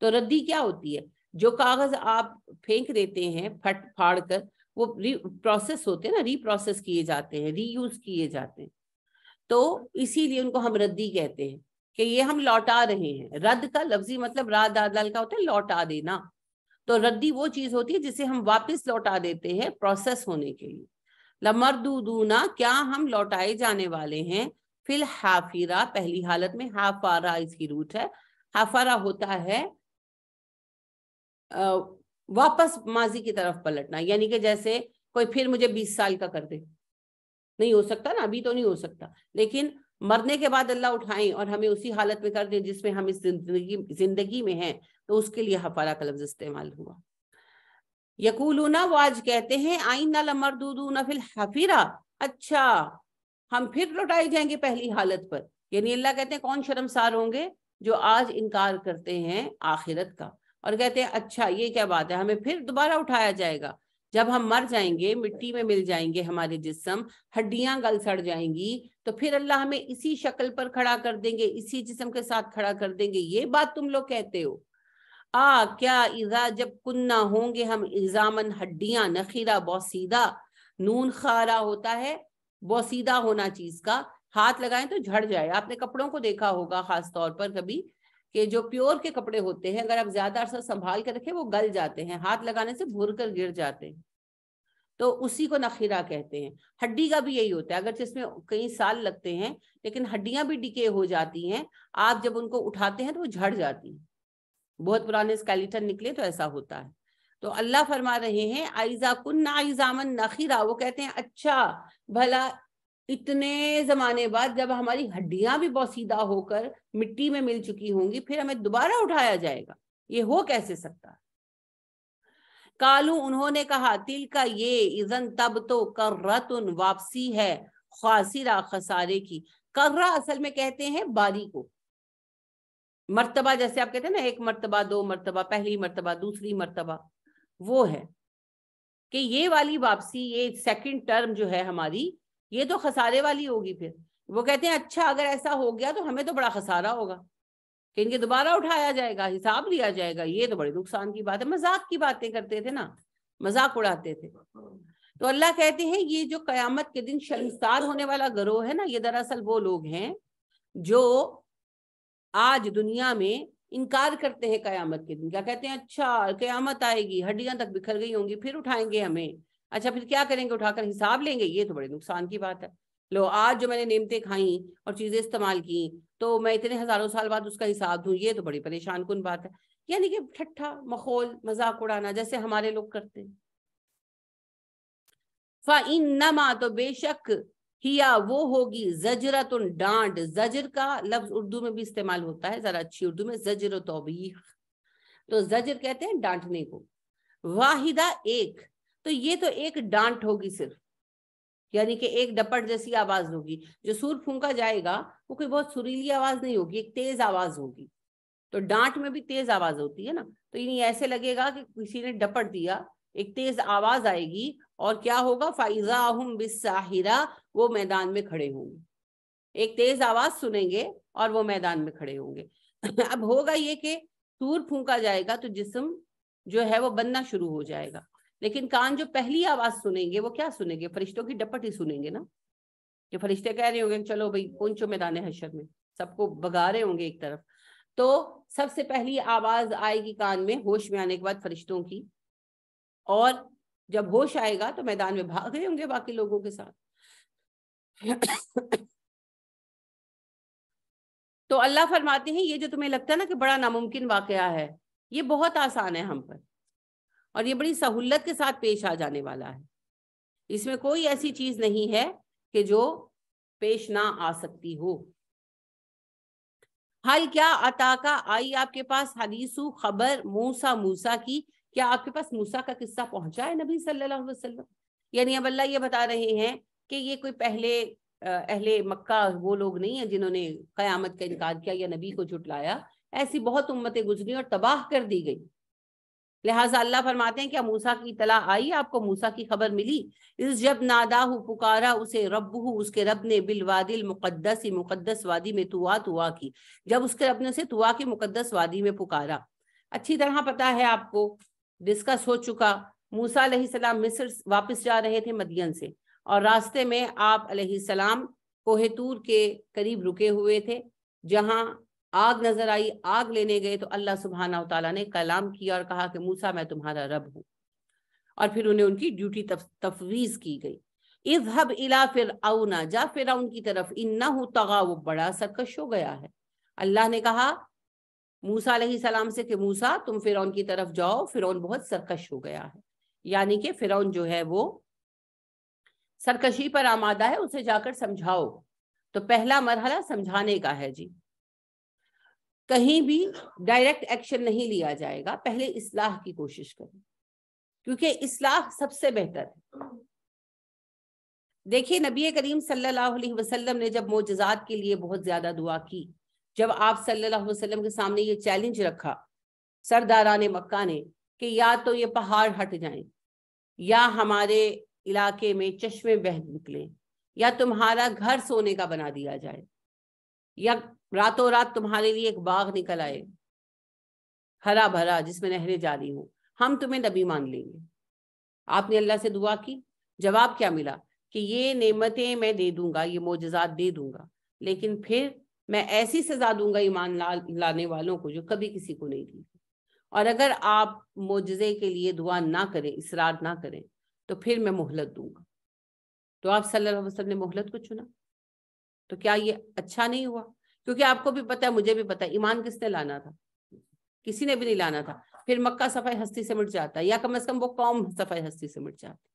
تو ردی کیا ہوتی ہے؟ جو کاغذ آپ پھینک دیتے ہیں پھٹ پھاڑ کر، وہ پروسیس ہوتے ہیں نا، ری پروسیس کیے جاتے ہیں، ری یوز کیے جاتے ہیں. تو اسی لیے ان کو ہم ردی کہتے ہیں کہ یہ ہم لوٹا رہے ہیں. رد کا لفظی مطلب را دال دال کا ہوتا ہے لوٹا دینا. تو ردی وہ چیز ہوتی ہے جسے ہم واپس لوٹا دیتے ہیں پروسیس ہونے کے لیے. لمردودونا کیا ہم لوٹائے جانے والے ہیں، فی الحافرہ پہلی حالت میں. حافارہ اس کی روٹ ہے. حافرہ ہوتا ہے واپس ماضی کی طرف پلٹنا، یعنی کہ جیسے کوئی پھر مجھے 20 سال کا کر دے. نہیں ہو سکتا نا، ابھی تو نہیں ہو سکتا، لیکن مرنے کے بعد اللہ اٹھائیں اور ہمیں اسی حالت میں کر دیں جس میں ہم اس زندگی میں ہیں، تو اس کے لیے حفارہ کا لفظ استعمال ہوا. یقولون وہ آج کہتے ہیں آئینا لمردودون فی الحافرہ، اچھا ہم پھر لوٹائے جائیں گے پہلی حالت پر. یعنی اللہ کہتے ہیں کون شرمسار ہوں گے جو آج انکار کرتے ہیں آخرت کا اور کہتے ہیں اچھا یہ کیا بات ہے، ہمیں پھر دوبارہ اٹھایا جائے گا. جب ہم مر جائیں گے، مٹی میں مل جائیں گے، ہمارے جسم ہڈیاں گل سڑ جائیں گی، تو پھر اللہ ہمیں اسی شکل پر کھڑا کر دیں گے، اسی جسم کے ساتھ کھڑا کر دیں گے. یہ بات تم لوگ کہتے ہو. کیا اذا جب کننا ہوں گے ہم عظامن ہڈیاں، نخیرہ بوسیدہ، نون خارا ہوتا ہے بوسیدہ ہونا چیز کا. ہاتھ لگائیں تو جھڑ جائے. آپ نے کپڑوں کو دیکھا ہوگا خاص طور پر کبھی کہ جو پیور کے کپڑے ہوتے ہیں اگر آپ زیادہ عرصہ سنبھال کر رکھیں وہ گل جاتے ہیں، ہاتھ لگانے سے بھر کر گر جاتے ہیں. تو اسی کو نخیرہ کہتے ہیں. ہڈی کا بھی یہی ہوتا ہے، اگرچہ اس میں کئی سال لگتے ہیں لیکن ہڈیاں بھی ڈکے ہو جاتی ہیں. آپ جب ان کو اٹھاتے ہیں تو وہ جھڑ جاتی ہیں. بہت پرانے اسکیلیٹن نکلے تو ایسا ہوتا ہے. تو اللہ فرما رہے ہیں ایذا کننا عظامن نخیرہ، وہ کہتے ہیں اچھا بھلا اتنے زمانے بعد جب ہماری ہڈیاں بھی بوسیدہ ہو کر مٹی میں مل چکی ہوں گی پھر ہمیں دوبارہ اٹھایا جائے گا، یہ ہو کیسے سکتا ہے؟ کالو انہوں نے کہا تل کا یہ اذن تب تو کرتن واپسی ہے، خاسرہ خسارے کی. کرہ اصل میں کہتے ہیں باری کو، مرتبہ جیسے آپ کہتے ہیں نا ایک مرتبہ، دو مرتبہ، پہلی مرتبہ، دوسری مرتبہ، وہ ہے کہ یہ والی واپسی، یہ سیکنڈ ٹرم جو ہے ہماری، یہ تو خسارے والی ہوگی. پھر وہ کہتے ہیں اچھا اگر ایسا ہو گیا تو ہمیں تو بڑا خسارہ ہوگا کہ ان کے دوبارہ اٹھایا جائے گا، حساب لیا جائے گا. یہ تو بڑے نقصان کی بات ہے. مذاق کی باتیں کرتے تھے نا، مذاق اڑاتے تھے. تو اللہ کہتے ہیں یہ جو قیامت کے دن شرمسار ہونے والا گروہ ہے نا، یہ دراصل وہ لوگ ہیں جو آج دنیا میں انکار کرتے ہیں قیامت کے دن. کیا کہتے ہیں؟ اچھا قیامت آئے گی، ہڈیاں تک بکھر گئی ہوں گی، پھر اٹھائیں گے ہمیں. اچھا پھر کیا کریں گے؟ اٹھا کر حساب لیں گے. یہ تو بڑے نقصان کی بات ہے. لو آج جو میں نے نعمتیں کھائیں اور چیزیں استعمال کی تو میں اتنے ہزاروں سال بعد اس کا حساب دوں، یہ تو بڑی پریشان کن بات ہے. یعنی کہ ٹھٹھا مخول مذاق اڑانا جیسے ہمارے لوگ کرتے ہیں. فَإِنَّمَا تو بے شک ہیا وہ ہوگی زجرتن ڈانٹ. زجر کا لفظ اردو میں بھی استعمال ہوتا ہے، ذرا اچھی اردو میں، زجر و توبیخ. تو زجر کہتے ہیں ڈانٹنے کو. واحدہ ایک، تو یہ تو ایک ڈانٹ ہوگی صرف، یعنی کہ ایک ڈپٹ جیسی آواز ہوگی. جو سور پھونکا جائے گا وہ کوئی بہت سریلی آواز نہیں ہوگی، ایک تیز آواز ہوگی. تو ڈانٹ میں بھی تیز آواز ہوتی ہے نا، تو یہ ایسے لگے گا کہ کسی نے ڈپٹ دیا، ایک تیز آواز آئے گی اور کیا ہوگا؟ فَإِذَا هُمْ بِالسَّاحِرَةِ، وہ میدان میں کھڑے ہوں گے. ایک تیز آواز سنیں گے اور وہ میدان میں کھڑے ہوں گے. اب ہوگا یہ کہ سور پھونکا جائے گا تو جسم جو ہے وہ بننا شروع ہو جائے گا، لیکن کان جو پہلی آواز سنیں گے وہ کیا سنیں گے؟ فرشتوں کی ڈپٹ ہی سنیں گے نا، کہ فرشتے کہہ رہے ہوں گے چلو بھائی پہنچو میدان حشر میں، سب کو بگا رہے ہوں گے ایک طرف. تو سب سے پہلی آواز آئے گی کان میں ہوش میں آنے کے بعد فرشتوں کی، اور جب ہوش آئے گا تو میدان میں بھاگ رہے ہوں گے باقی لوگوں کے ساتھ. تو اللہ فرماتے ہیں یہ جو تمہیں لگتا ہے نا کہ بڑا ناممکن واقعہ ہے، یہ بہت آسان ہے ہم پر، اور یہ بڑی سہولت کے ساتھ پیش آ جانے والا ہے. اس میں کوئی ایسی چیز نہیں ہے کہ جو پیش نہ آ سکتی ہو. حال کیا عطا کا آئی آپ کے پاس حدیثو خبر موسیٰ کی، کیا آپ کے پاس موسیٰ کا قصہ پہنچا ہے نبی صلی اللہ علیہ وسلم؟ یعنی اب اللہ یہ بتا رہے ہیں کہ یہ کوئی پہلے اہل مکہ وہ لوگ نہیں ہیں جنہوں نے قیامت کا انکار کیا یا نبی کو جھٹلایا. ایسی بہت امتیں گزری اور تباہ کر دی گئی. لہٰذا اللہ فرماتے ہیں کیا موسیٰ کی اطلاع آئی آپ کو, موسیٰ کی خبر ملی؟ اس جب ناداہ پکارا اسے ربہ, اس کے رب نے, بالوادی المقدس, مقدس وادی میں, طوا کی, جب اس کے رب نے اسے طوا کی مقدس وادی میں پکارا. اچھی طرح پتا ہے آپ کو, ڈسکس ہو چکا, موسیٰ علیہ السلام مصر واپس جا رہے تھے مدین سے, اور راستے میں آپ علیہ السلام کوہ طور کے قریب رکے ہوئے تھے, جہاں آگ نظر آئی. آگ لینے گئے تو اللہ سبحانہ و تعالیٰ نے کلام کیا اور کہا کہ موسیٰ میں تمہارا رب ہوں, اور پھر انہیں ان کی ڈیوٹی تفویض کی گئی. اذهب الى فرعون, جا فرعون کی طرف, انہ طغا, وہ بڑا سرکش ہو گیا ہے. اللہ نے کہا موسیٰ علیہ السلام سے کہ موسیٰ تم فرعون کی طرف جاؤ, فرعون بہت سرکش ہو گیا ہے. یعنی کہ فرعون جو ہے وہ سرکشی پر آمادہ ہے, اسے جا کر سمجھاؤ. تو پہلا مرحلہ سمجھانے کا ہے جی. کہیں بھی ڈائریکٹ ایکشن نہیں لیا جائے گا, پہلے اصلاح کی کوشش کریں, کیونکہ اصلاح سب سے بہتر ہے. دیکھیے نبی کریم صلی اللہ علیہ وسلم نے جب معجزات کے لیے بہت زیادہ دعا کی, جب آپ صلی اللہ علیہ وسلم کے سامنے یہ چیلنج رکھا سرداران مکہ نے کہ یا تو یہ پہاڑ ہٹ جائیں, یا ہمارے علاقے میں چشمے بہہ نکلیں, یا تمہارا گھر سونے کا بنا دیا جائے, یا راتوں رات تمہارے لیے ایک باغ نکل آئے ہرا بھرا جس میں نہریں جاری ہوں, ہم تمہیں نبی مان لیں گے. آپ نے اللہ سے دعا کی, جواب کیا ملا کہ یہ نعمتیں میں دے دوں گا, یہ معجزات دے دوں گا, لیکن پھر میں ایسی سزا دوں گا ایمان لانے والوں کو جو کبھی کسی کو نہیں دی. اور اگر آپ معجزے کے لیے دعا نہ کریں, اصرار نہ کریں, تو پھر میں مہلت دوں گا. تو آپ صلی اللہ علیہ وسلم نے مہلت کو چنا. تو کیا یہ اچھا نہیں ہوا؟ کیونکہ آپ کو بھی پتا ہے, مجھے بھی پتا ہے, ایمان کس نے لانا تھا؟ کسی نے بھی نہیں لانا تھا. پھر مکہ صفحہ ہستی سے مٹ جاتا, یا کم از کم وہ قوم صفحہ ہستی سے مٹ جاتی.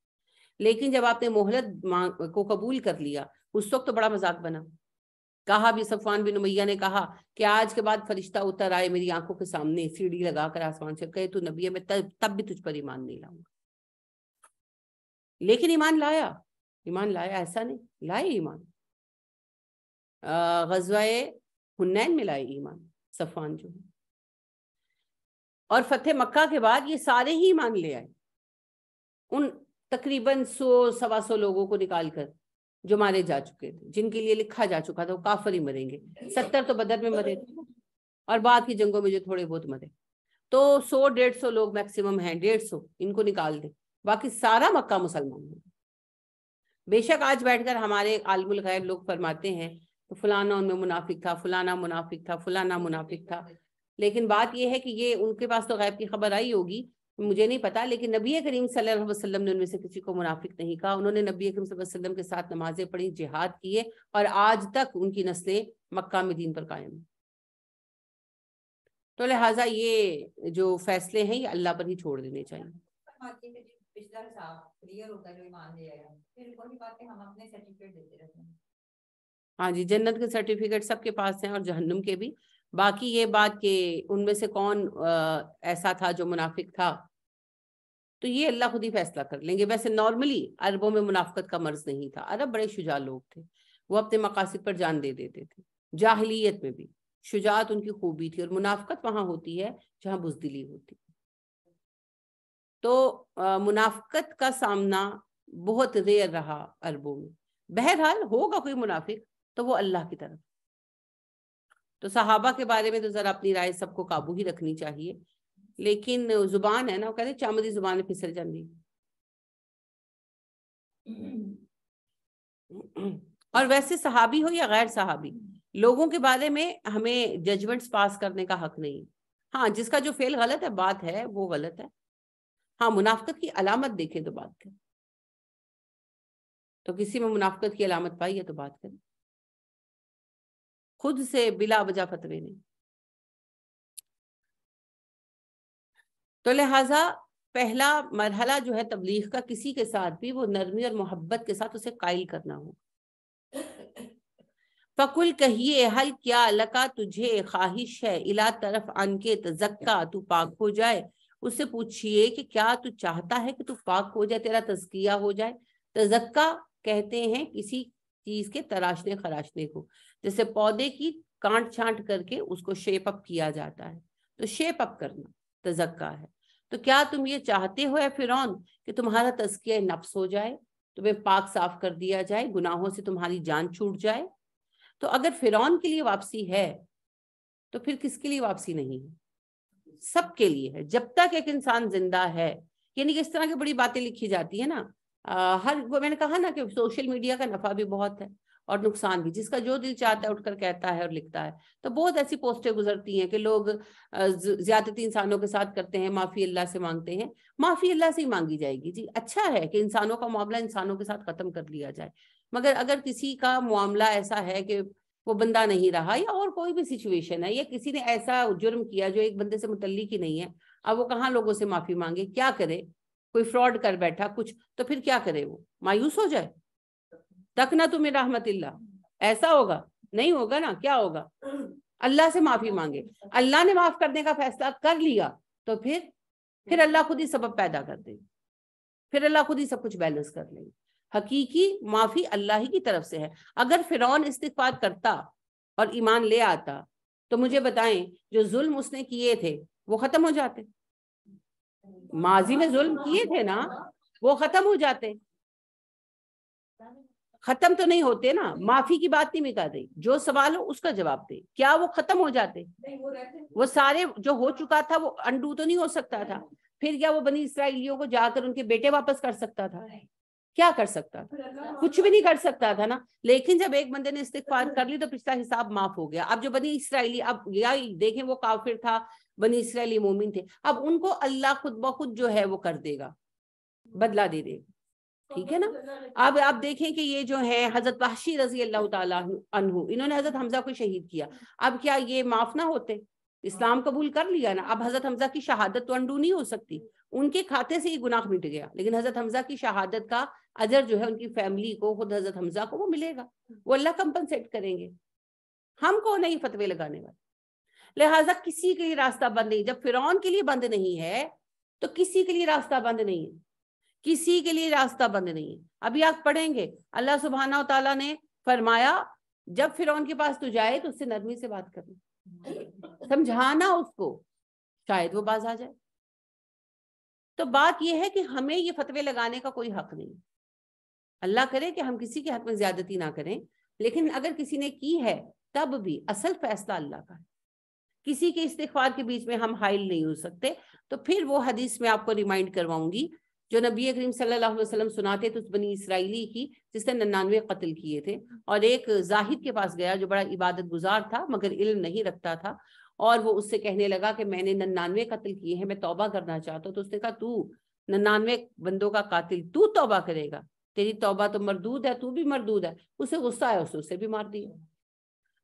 لیکن جب آپ نے مہلت کو قبول کر لیا, اس وقت تو بڑا مذاق بنا. کہا بھی, صفوان بن امیہ نے کہا کہ آج کے بعد فرشتہ اتر آئے میری آنکھوں کے سامنے, سیڑھی لگا کر آسمان سے, کہے تو نبی ہے, میں تب بھی تجھ پر ایمان نہیں لاؤں گا. لیکن ایمان لایا, ایمان لایا, ایسا نہیں, لائے ایمان. غزوہ حنین میں لائے ایمان صفوان جو ہے. اور فتح مکہ کے بعد یہ سارے ہی ایمان لے آئے, ان تقریباً 100-125 لوگوں کو نکال کر جو مارے جا چکے تھے, جن کے لیے لکھا جا چکا تھا وہ کافر ہی مریں گے. 70 تو بدر میں مرے تھے, اور بعد کی جنگوں میں جو تھوڑے بہت مرے. تو 100-150 لوگ میکسیمم ہیں, 150, ان کو نکال دیں, باقی سارا مکہ مسلمان ہے. بے شک آج بیٹھ کر ہمارے عالم الغیب لوگ فرماتے ہیں تو فلانا ان میں منافق تھا, فلانا منافق تھا, فلانا منافق تھا. لیکن بات یہ ہے کہ یہ ان کے پاس تو غیب کی خبر آئی ہوگی, مجھے نہیں پتا, لیکن نبی کریم صلی اللہ علیہ وسلم نے ان میں سے کسی کو منافق نہیں کہا. انہوں نے نبی کریم صلی اللہ علیہ وسلم کے ساتھ نمازیں پڑھی, جہاد کیے, اور آج تک ان کی نسلیں مکہ میں دین پر قائم ہیں. تو لہٰذا یہ جو فیصلے ہیں یہ اللہ پر ہی چھوڑ دینے چاہیے. ہاں جی, جنت کے سرٹیفکیٹ سب کے پاس ہیں اور جہنم کے بھی. باقی یہ بات کہ ان میں سے کون ایسا تھا جو منافق تھا, تو یہ اللہ خود ہی فیصلہ کر لیں گے. ویسے نارملی عربوں میں منافقت کا مرض نہیں تھا, عرب بڑے شجاع لوگ تھے, وہ اپنے مقاصد پر جان دے دیتے تھے. جاہلیت میں بھی شجاعت ان کی خوبی تھی, اور منافقت وہاں ہوتی ہے جہاں بزدلی ہوتی ہے. تو منافقت کا سامنا بہت ریئر رہا عربوں میں. بہرحال ہوگا کوئی منافق تو وہ اللہ کی طرف. تو صحابہ کے بارے میں تو ذرا اپنی رائے سب کو قابو ہی رکھنی چاہیے, لیکن زبان ہے نا, وہ کہتے ہیں چامدی زبان پھسل جاندی. اور ویسے صحابی ہو یا غیر صحابی, لوگوں کے بارے میں ہمیں ججمنٹس پاس کرنے کا حق نہیں. ہاں, جس کا جو فعل غلط ہے, بات ہے وہ غلط ہے. ہاں, منافقت کی علامت دیکھیں تو بات کریں, تو کسی میں منافقت کی علامت پائی ہے تو بات کریں, خود سے بلا وجہ فتوے نہیں. تو لہٰذا پہلا مرحلہ جو ہے تبلیغ کا, کسی کے ساتھ بھی وہ نرمی اور محبت کے ساتھ اسے قائل کرنا ہو. فَقُلْ کہیے, حل کیا لکا تجھے خواہش ہے, الا طرف ان کے تزکا تو پاک ہو جائے. اس سے پوچھئے کہ کیا تو چاہتا ہے کہ تو پاک ہو جائے, تیرا تزکیہ ہو جائے. تزکا کہتے ہیں کسی چیز کے تراشنے خراشنے کو, جیسے پودے کی کانٹ چھانٹ کر کے اس کو شیپ اپ کیا جاتا ہے. تو شیپ اپ کرنا تزکیہ ہے. تو کیا تم یہ چاہتے ہو اے فرعون کہ تمہارا تزکیہ نفس ہو جائے, تمہیں پاک صاف کر دیا جائے, گناہوں سے تمہاری جان چھوٹ جائے؟ تو اگر فرعون کے لیے واپسی ہے تو پھر کس کے لیے واپسی نہیں ہے؟ سب کے لیے ہے, جب تک ایک انسان زندہ ہے. یعنی کہ اس طرح کی بڑی باتیں لکھی جاتی ہیں نا, میں نے کہا نا کہ سوشل میڈیا کا نفع بھی بہت ہے اور نقصان بھی. جس کا جو دل چاہتا ہے اٹھ کر کہتا ہے اور لکھتا ہے. تو بہت ایسی پوسٹیں گزرتی ہیں کہ لوگ زیادتی انسانوں کے ساتھ کرتے ہیں, معافی اللہ سے مانگتے ہیں. معافی اللہ سے ہی مانگی جائے گی جی. اچھا ہے کہ انسانوں کا معاملہ انسانوں کے ساتھ ختم کر لیا جائے, مگر اگر کسی کا معاملہ ایسا ہے کہ وہ بندہ نہیں رہا, یا اور کوئی بھی سچویشن ہے, یا کسی نے ایسا جرم کیا جو ایک بندے سے متعلق ہی نہیں ہے, اب وہ کہاں لوگوں سے معافی مانگے, کیا کرے؟ کوئی فراڈ کر بیٹھا کچھ, تو پھر کیا کرے؟ وہ مایوس ہو جائے؟ تک نہ تمہیں رحمت اللہ, ایسا ہوگا؟ نہیں ہوگا نا. کیا ہوگا؟ اللہ سے معافی مانگے. اللہ نے معاف کرنے کا فیصلہ کر لیا تو پھر اللہ خود ہی سبب پیدا کر دے, پھر اللہ خود ہی سب کچھ بیلنس کر لے. حقیقی معافی اللہ ہی کی طرف سے ہے. اگر فرعون استغفار کرتا اور ایمان لے آتا تو مجھے بتائیں جو ظلم اس نے کیے تھے وہ ختم ہو جاتے. ماضی میں ظلم کیے تھے نا, وہ ختم ہو جاتے. ختم تو نہیں ہوتے نا. معافی کی بات نہیں میں کر رہی, جو سوال ہو اس کا جواب دے. کیا وہ ختم ہو جاتے؟ وہ سارے جو ہو چکا تھا وہ انڈو تو نہیں ہو سکتا تھا. پھر کیا وہ بنی اسرائیلیوں کو جا کر ان کے بیٹے واپس کر سکتا تھا؟ کیا کر سکتا تھا؟ کچھ بھی نہیں کر سکتا تھا نا. لیکن جب ایک بندے نے استغفار کر لی تو پچھلا حساب معاف ہو گیا. اب جو بنی اسرائیلی, اب یا دیکھیں وہ کافر تھا, بنی اسرائیلی مومن تھے, اب ان کو اللہ خود بخود جو ہے وہ کر دے گا, بدلہ دے دے گا. ٹھیک ہے نا. اب آپ دیکھیں کہ یہ جو ہے حضرت وحشی رضی اللہ تعالیٰ عنہ, انہوں نے حضرت حمزہ کو شہید کیا. اب کیا یہ معاف نہ ہوتے؟ اسلام قبول کر لیا نا. اب حضرت حمزہ کی شہادت تو انڈو نہیں ہو سکتی, ان کے کھاتے سے ہی گناہ مٹ گیا, لیکن حضرت حمزہ کی شہادت کا اجر جو ہے ان کی فیملی کو, خود حضرت حمزہ کو وہ ملے گا, وہ اللہ کمپنسیٹ کریں گے. ہم کو نہیں فتوے لگانے والے. لہٰذا کسی کے لیے راستہ بند نہیں. جب فرعون کے لیے بند نہیں ہے تو کسی کے لیے راستہ بند نہیں ہے, کسی کے لیے راستہ بند نہیں ہے. ابھی آپ پڑھیں گے اللہ سبحانہ و تعالیٰ نے فرمایا جب فرعون کے پاس تو جائے تو اس سے نرمی سے بات کرنا, سمجھانا اس کو, شاید وہ باز آ جائے. تو بات یہ ہے کہ ہمیں یہ فتوے لگانے کا کوئی حق نہیں. اللہ کرے کہ ہم کسی کے حق میں زیادتی نہ کریں, لیکن اگر کسی نے کی ہے تب بھی اصل فیصلہ اللہ کا ہے. کسی کے استغفار کے بیچ میں ہم حائل نہیں ہو سکتے. تو پھر وہ حدیث میں آپ کو ریمائنڈ کرواؤں گی جو نبی کریم صلی اللہ علیہ وسلم سناتے تھے اس بنی اسرائیلی کی جس نے 99 قتل کیے تھے, اور ایک زاہد کے پاس گیا جو بڑا عبادت گزار تھا مگر علم نہیں رکھتا تھا, اور وہ اس سے کہنے لگا کہ میں نے 99 قتل کیے ہیں, میں توبہ کرنا چاہتا ہوں. تو اس نے کہا تو 99 بندوں کا قاتل, تو توبہ کرے گا؟ تیری توبہ تو مردود ہے, تو بھی مردود ہے. اسے غصہ ہے, اسے بھی مار دیا.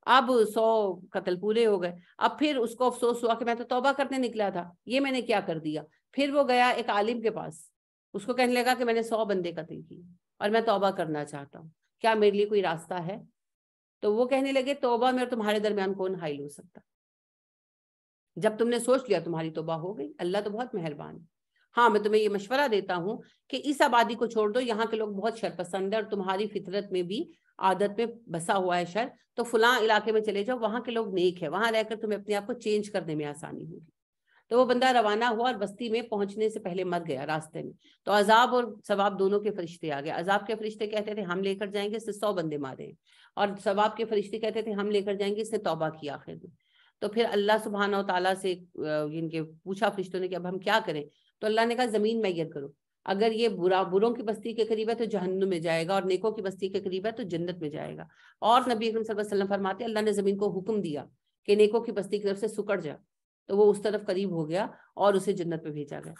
اب 100 قتل پورے ہو گئے. اب پھر اس کو افسوس ہوا کہ میں تو توبہ کرنے نکلا تھا, یہ میں نے کیا کر دیا. پھر وہ گیا ایک عالم کے پاس, اس کو کہنے لگا کہ میں نے 100 بندے قتل کیے اور میں توبہ کرنا چاہتا ہوں, کیا میرے لیے کوئی راستہ ہے؟ تو وہ کہنے لگے توبہ میں اور تمہارے درمیان کون حائل ہو سکتا؟ جب تم نے سوچ لیا تمہاری توبہ ہو گئی. اللہ تو بہت مہربان ہے. ہاں میں تمہیں یہ مشورہ دیتا ہوں کہ اس آبادی کو چھوڑ دو, یہاں کے لوگ بہت شر پسند ہے اور تمہاری فطرت میں بھی عادت میں بسا ہوا ہے شر, تو فلاں علاقے میں چلے جاؤ, وہاں کے لوگ نیک ہے, وہاں رہ کر تمہیں اپنے آپ کو چینج کرنے میں آسانی ہوگی. تو وہ بندہ روانہ ہوا اور بستی میں پہنچنے سے پہلے مر گیا راستے میں. تو عذاب اور ثواب دونوں کے فرشتے آ گئے. عذاب کے فرشتے کہتے تھے ہم لے کر جائیں گے, اس سے 100 بندے مارے, اور ثواب کے فرشتے کہتے تھے ہم لے کر جائیں گے, اس نے توبہ کی آخر میں. تو پھر اللہ سبحانہ و تعالیٰ سے ان کے پوچھا فرشتوں نے کہ اب ہم کیا کریں. تو اللہ نے کہا زمین میت کرو, اگر یہ بروں کی بستی کے قریب ہے تو جہنم میں جائے گا, اور نیکوں کی بستی کے قریب ہے تو جنت میں جائے گا. اور نبی اکرم صلی اللہ علیہ وسلم فرماتے اللہ نے زمین کو حکم دیا کہ نیکوں کی بستی کی طرف سے سکڑ جا, تو وہ اس طرف قریب ہو گیا اور اسے جنت میں بھیجا گیا.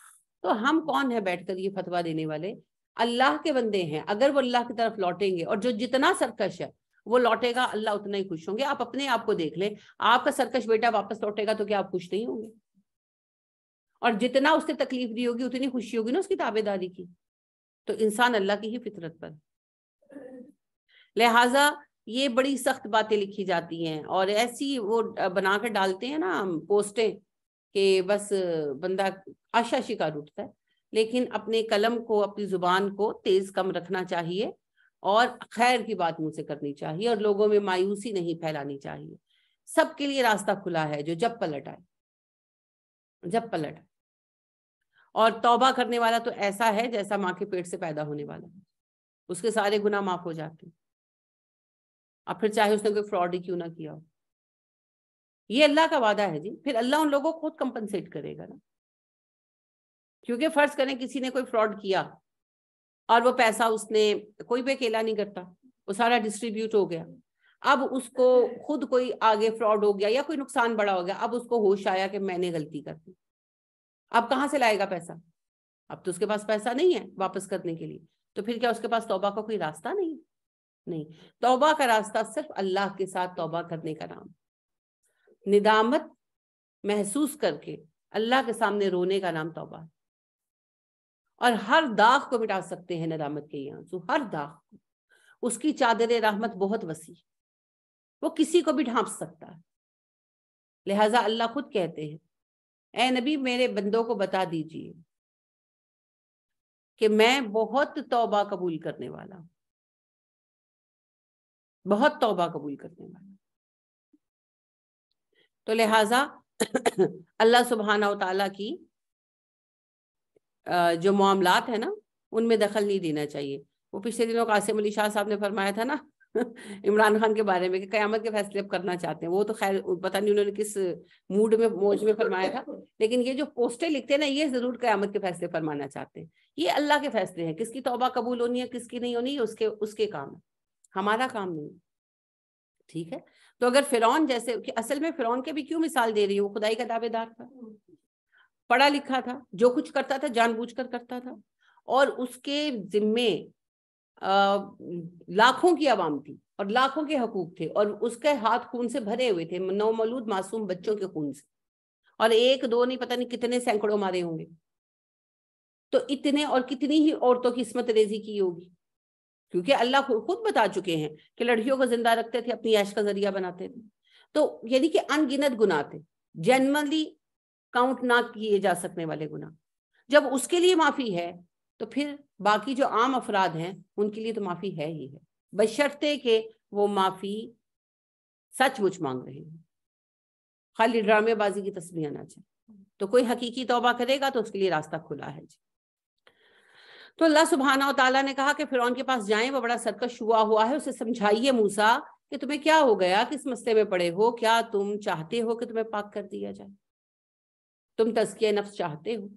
تو ہم کون ہیں بیٹھ کر یہ فتویٰ دینے والے؟ اللہ کے بندے ہیں. اگر وہ اللہ کی طرف لوٹیں گے, اور جو جتنا سرکش ہے وہ لوٹے گا, اللہ اتنا ہی خوش ہوں گے. آپ اپنے آپ کو دیکھ لیں, آپ کا سرکش بیٹا واپس لوٹے گا تو کیا آپ خوش نہیں ہوں گے؟ اور جتنا اس نے تکلیف دی ہوگی اتنی خوشی ہوگی نا اس کی تابع داری کی. تو انسان اللہ کی ہی فطرت پر. لہٰذا یہ بڑی سخت باتیں لکھی جاتی ہیں, اور ایسی وہ بنا کر ڈالتے ہیں نا پوسٹیں کہ بس بندہ آشا شکار اٹھتا ہے. لیکن اپنے قلم کو, اپنی زبان کو تیز کم رکھنا چاہیے, اور خیر کی بات منہ سے کرنی چاہیے, اور لوگوں میں مایوسی نہیں پھیلانی چاہیے. سب کے لیے راستہ کھلا ہے جو جب پلٹ آئے، جب پلٹ آئے. اور توبہ کرنے والا تو ایسا ہے جیسا ماں کے پیٹ سے پیدا ہونے والا ہے، اس کے سارے گناہ معاف ہو جاتے ہیں. اب پھر چاہے اس نے کوئی فراڈ ہی کیوں نہ کیا ہو. یہ اللہ کا وعدہ ہے جی. پھر اللہ ان لوگوں کو خود کمپنسیٹ کرے گا نا. کیونکہ فرض کریں کسی نے کوئی فراڈ کیا اور وہ پیسہ اس نے، کوئی بھی اکیلا نہیں کرتا، وہ سارا ڈسٹریبیوٹ ہو گیا. اب اس کو خود کوئی آگے فراڈ ہو گیا یا کوئی نقصان بڑا ہو گیا، اب اس کو ہوش آیا کہ میں نے غلطی کر دی. اب کہاں سے لائے گا پیسہ؟ اب تو اس کے پاس پیسہ نہیں ہے واپس کرنے کے لیے. تو پھر کیا اس کے پاس توبہ کا کوئی راستہ نہیں؟ نہیں. توبہ کا راستہ صرف اللہ کے ساتھ توبہ کرنے کا نام، ندامت محسوس کر کے اللہ کے سامنے رونے کا نام توبہ ہے. اور ہر داغ کو مٹا سکتے ہیں ندامت کے یہ آنسو، ہر داغ کو. اس کی چادر رحمت بہت وسیع، وہ کسی کو بھی ڈھانپ سکتا ہے. لہٰذا اللہ خود کہتے ہیں اے نبی میرے بندوں کو بتا دیجئے کہ میں بہت توبہ قبول کرنے والا ہوں، بہت توبہ قبول کرنے والا ہوں. تو لہٰذا اللہ سبحانہ و تعالیٰ کی جو معاملات ہیں نا ان میں دخل نہیں دینا چاہیے. وہ پچھلے دنوں قاسم علی شاہ صاحب نے فرمایا تھا نا عمران خان کے بارے میں کہ قیامت کے فیصلے اب کرنا چاہتے ہیں. وہ تو خیر پتہ نہیں انہوں نے کس موڈ میں موج میں فرمایا تھا، لیکن یہ جو پوسٹیں لکھتے ہیں نا یہ ضرور قیامت کے فیصلے فرمانا چاہتے ہیں. یہ اللہ کے فیصلے ہیں، کس کی توبہ قبول ہونی ہے کس کی نہیں ہونی ہے اس کے کام ہے، ہمارا کام نہیں. ٹھیک ہے. تو اگر فرعون جیسے، کہ اصل میں فرعون کے بھی کیوں مثال دے رہی ہوں، وہ خدائی کا دعوے دار تھا، پڑھا لکھا تھا، جو کچھ کرتا تھا جان بوجھ کر کرتا تھا، اور اس کے ذمے لاکھوں کی عوام تھی اور لاکھوں کے حقوق تھے، اور اس کے ہاتھ خون سے بھرے ہوئے تھے، نومولود معصوم بچوں کے خون سے، اور ایک دو نہیں پتہ نہیں کتنے سینکڑوں مارے ہوں گے. تو اتنے اور کتنی ہی عورتوں کی عصمت ریزی کی ہوگی، کیونکہ اللہ خود بتا چکے ہیں کہ لڑکیوں کو زندہ رکھتے تھے، اپنی عیش کا ذریعہ بناتے تھے. تو یعنی کہ ان گنت گناہ تھے، جنرلی کاؤنٹ نہ کیے جا سکنے والے گناہ. جب اس کے لیے معافی ہے تو پھر باقی جو عام افراد ہیں ان کے لیے تو معافی ہے ہی ہے، بشرطے کہ وہ معافی سچ مچ مانگ رہے ہیں، خالی ڈرامے بازی کی تسبیح نہ چاہے. تو کوئی حقیقی توبہ کرے گا تو اس کے لیے راستہ کھلا ہے جی. تو اللہ سبحانہ و تعالیٰ نے کہا کہ فرعون کے پاس جائیں، وہ بڑا سرکش ہوا ہے، اسے سمجھائیے موسیٰ کہ تمہیں کیا ہو گیا، کس مسئلے میں پڑے ہو، کیا تم چاہتے ہو کہ تمہیں پاک کر دیا جائے، تم تزکیہ نفس چاہتے ہو.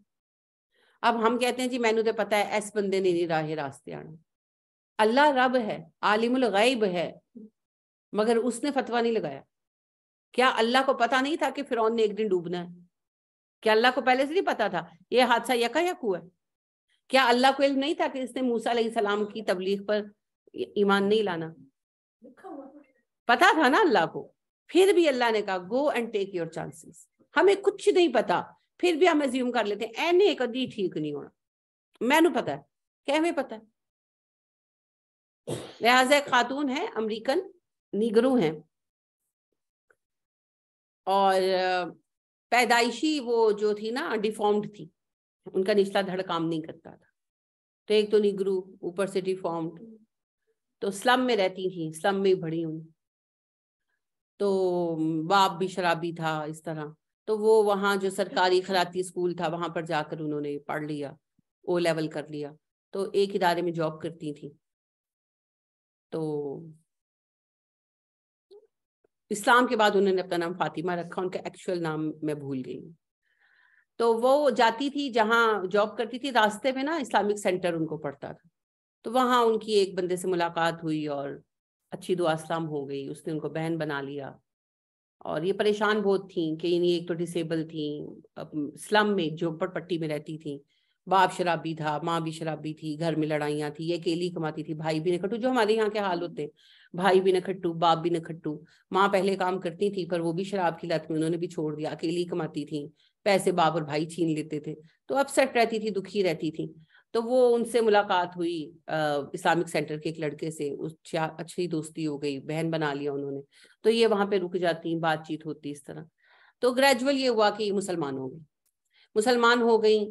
اب ہم کہتے ہیں جی میں نے تو پتا ہے ایس بندے نے نہیں راہ راستے آنا. اللہ رب ہے، عالم الغیب ہے، مگر اس نے فتویٰ نہیں لگایا. کیا اللہ کو پتا نہیں تھا کہ فرعون نے ایک دن ڈوبنا ہے؟ کیا اللہ کو پہلے سے نہیں پتا تھا یہ حادثہ یکا یک ہوا ہے؟ کیا اللہ کو علم نہیں تھا کہ اس نے موسیٰ علیہ السلام کی تبلیغ پر ایمان نہیں لانا؟ پتا تھا نا اللہ کو. پھر بھی اللہ نے کہا go and take your chances. ہمیں کچھ نہیں پتا پھر بھی ہم ایزیوم کر لیتے ہیں اینے کدی ٹھیک نہیں ہونا، میں نے پتا ہے کہ ہمیں پتا ہے. لہٰذا ایک خاتون ہے، امریکن نیگرو ہیں، اور پیدائشی وہ جو تھی نا ڈیفارمڈ تھی، ان کا نچلا دھڑ کام نہیں کرتا تھا. تو ایک تو نیگرو اوپر سے ڈیفارمڈ، تو سلم میں رہتی تھی، سلم میں بڑی ہوں، تو باپ بھی شرابی تھا اس طرح. تو وہ وہاں جو سرکاری خیراتی اسکول تھا وہاں پر جا کر انہوں نے پڑھ لیا، او لیول کر لیا. تو ایک ادارے میں جاب کرتی تھی. تو اسلام کے بعد انہوں نے اپنا نام فاطمہ رکھا، ان کا ایکچوئل نام میں بھول گئی. تو وہ جاتی تھی جہاں جاب کرتی تھی، راستے میں نا اسلامک سینٹر ان کو پڑتا تھا. تو وہاں ان کی ایک بندے سے ملاقات ہوئی اور اچھی دعا اسلام ہو گئی. اس نے ان کو بہن بنا لیا. اور یہ پریشان بہت تھیں کہ ایک تو ڈسیبل تھیں، سلم میں جھوپڑ پٹی میں رہتی تھیں، باپ شرابی تھا، ماں بھی شرابی تھی، گھر میں لڑائیاں تھی، یہ اکیلی کماتی تھی، بھائی بھی نہ کھٹو، جو ہمارے یہاں کے حال ہوتے ہیں، بھائی بھی نہ کھٹو، باپ بھی نہ کھٹو. ماں پہلے کام کرتی تھی پر وہ بھی شراب کی لت میں انہوں نے بھی چھوڑ دیا، اکیلی کماتی تھیں، پیسے باپ اور بھائی چھین لیتے تھے. تو اپسیٹ رہتی تھی، دکھی رہتی تھی. تو وہ ان سے ملاقات ہوئی اسلامک سینٹر کے ایک لڑکے سے، اچھی دوستی ہو گئی، بہن بنا لیا انہوں نے. تو یہ وہاں پہ رک جاتی، بات چیت ہوتی اس طرح. تو گریجول یہ ہوا کہ یہ مسلمان ہو گئی. مسلمان ہو گئی،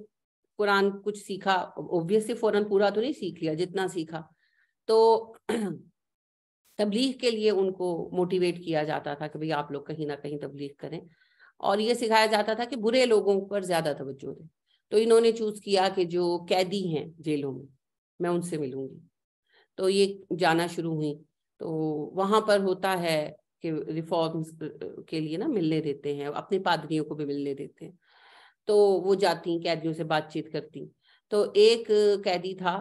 قرآن کچھ سیکھا، اوبویسلی فوراً پورا تو نہیں سیکھ لیا، جتنا سیکھا. تو تبلیغ کے لیے ان کو موٹیویٹ کیا جاتا تھا کہ بھئی آپ لوگ کہیں نہ کہیں تبلیغ کریں، اور یہ سکھایا جاتا تھا کہ برے لوگوں پر زیادہ توجہ دیں. تو انہوں نے چوز کیا کہ جو قیدی ہیں جیلوں میں ان سے ملوں گی. تو یہ جانا شروع ہوئی. تو وہاں پر ہوتا ہے کہ ریفارمز کے لیے نا ملنے دیتے ہیں، اپنے پادریوں کو بھی ملنے دیتے ہیں. تو وہ جاتی قیدیوں سے بات چیت کرتی. تو ایک قیدی تھا،